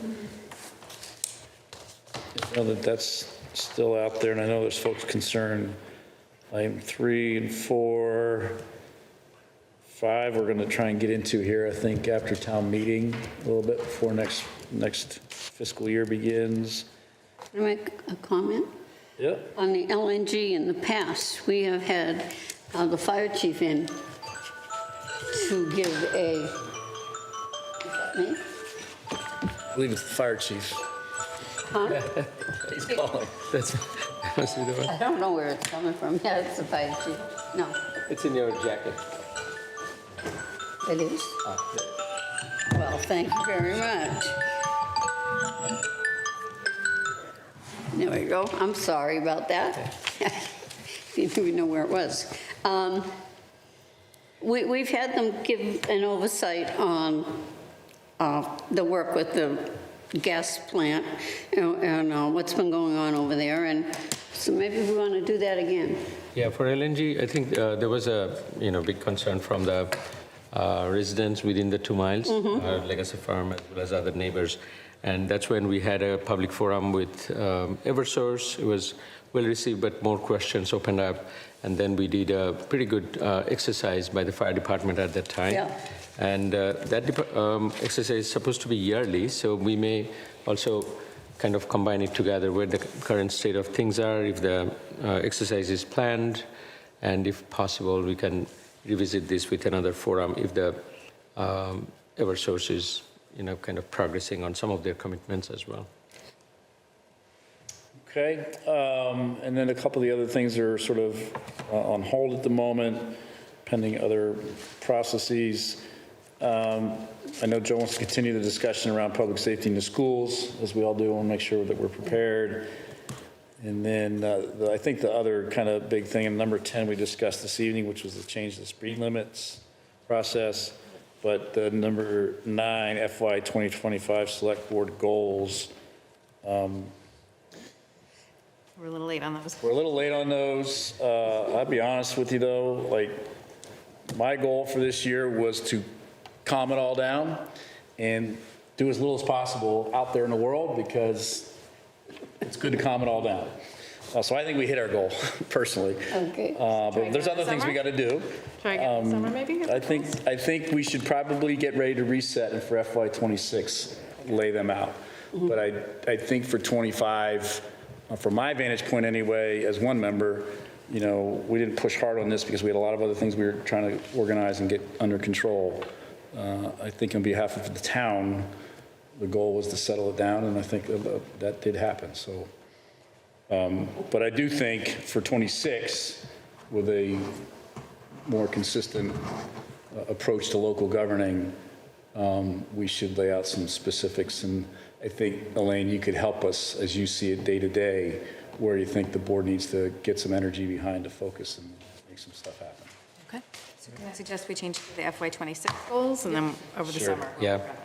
I know that that's still out there, and I know there's folks concerned. Item 3 and 4, 5, we're going to try and get into here, I think, after town meeting, a little bit before next fiscal year begins. Can I make a comment? Yep. On the LNG in the past, we have had the fire chief in to give a, is that me? I believe it's the fire chief. Huh? He's calling. That must be the one. I don't know where it's coming from. Yeah, it's the fire chief. No, It's in your jacket. it is. Well, thank you very much. There we go. I'm sorry about that. Didn't even know where it was. We've had them give an oversight on the work with the gas plant and what's been going on over there. And So maybe we want to do that again. Yeah, for LNG, I think there was a big concern from the residents within the 2 miles, Legacy Farm, as well as other neighbors. And that's when we had a public forum with Eversource. It was well received, but more questions opened up. And then we did a pretty good exercise by the fire department at that time. Yeah. And that exercise is supposed to be yearly, so we may also kind of combine it together where the current state of things are, if the exercise is planned, and if possible, we can revisit this with another forum if the Eversource is, kind of progressing on some of their commitments as well. Okay, and then a couple of the other things are sort of on hold at the moment, pending other processes. I know Joe wants to continue the discussion around public safety in the schools, as we all do, and make sure that we're prepared. And then I think the other kind of big thing, and number 10 we discussed this evening, which was the change the speed limits process. But the number 9, FY 2025 Select Board goals, We're a little late on those. we're a little late on those. I'll be honest with you though, like my goal for this year was to calm it all down and do as little as possible out there in the world because it's good to calm it all down. So I think we hit our goal personally. Okay. But there's other things we got to do. Try again in the summer, maybe? I think we should probably get ready to reset and for FY '26 lay them out. But I think for '25, from my vantage point anyway, as one member, we didn't push hard on this because we had a lot of other things we were trying to organize and get under control. I think on behalf of the town, the goal was to settle it down, and I think that did happen. So, but I do think for '26, with a more consistent approach to local governing, we should lay out some specifics. And I think, Elaine, you could help us as you see it day to day, where you think the board needs to get some energy behind to focus and make some stuff happen. Okay. So can I suggest we change to the FY '26 goals and then over the summer? we'll Yeah. work on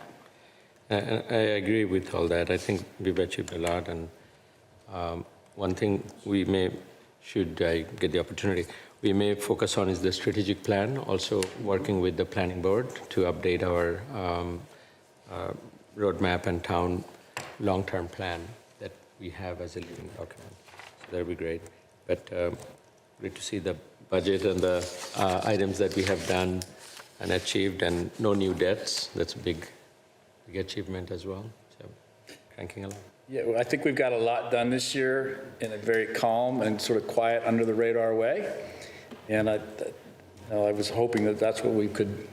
that. I agree with all that. I think we've achieved a lot. And one thing should I get the opportunity, we may focus on is the strategic plan, also working with the planning board to update our roadmap and town long-term plan that we have as a living document. So that'd be great. But great to see the budget and the items that we have done and achieved, and no new debts. That's a big achievement as well. So cranking along. Yeah, well, I think we've got a lot done this year in a very calm and sort of quiet, under the radar way. And I was hoping that that's what we could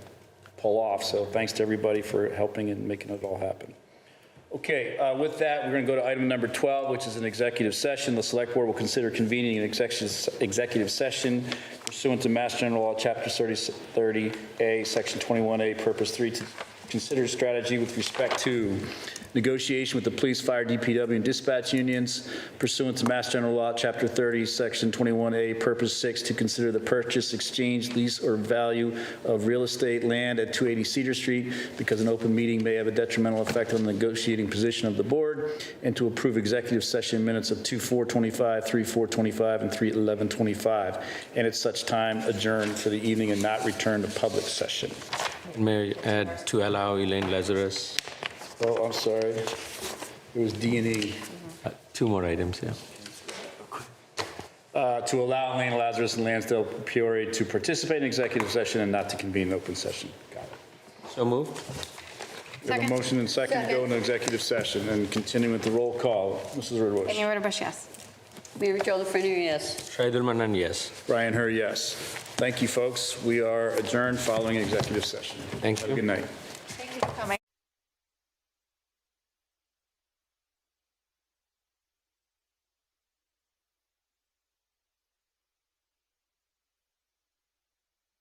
pull off. So thanks to everybody for helping and making it all happen. Okay, with that, we're going to go to item number 12, which is an executive session. The Select Board will consider convening an executive session pursuant to Mass General Law, Chapter 30A, Section 21A, Purpose 3, to consider strategy with respect to negotiation with the police, fire, DPW, and dispatch unions pursuant to Mass General Law, Chapter 30, Section 21A, Purpose 6, to consider the purchase, exchange, lease, or value of real estate land at 280 Cedar Street because an open meeting may have a detrimental effect on the negotiating position of the board, and to approve executive session minutes of 2/4/25, 3/4/25, and 3/11/25, and at such time adjourn for the evening and not return to public session. May I add to allow Elaine Lazarus? Oh, I'm sorry. It was D&E. 2 more items, yeah. To allow Elaine Lazarus and Lansdale Peoria to participate in executive session and not to convene an open session. Got it. So moved. We have a motion and second to go into executive session, and continuing with the roll call. Mrs. Ridbush. Amy Ridbush, yes. Mary Jo LaFreniere, yes. Scheidelman, yes. Brian Herr, yes. Thank you, folks. We are adjourned following executive session. Thank Have a you. good night. Thank you for coming.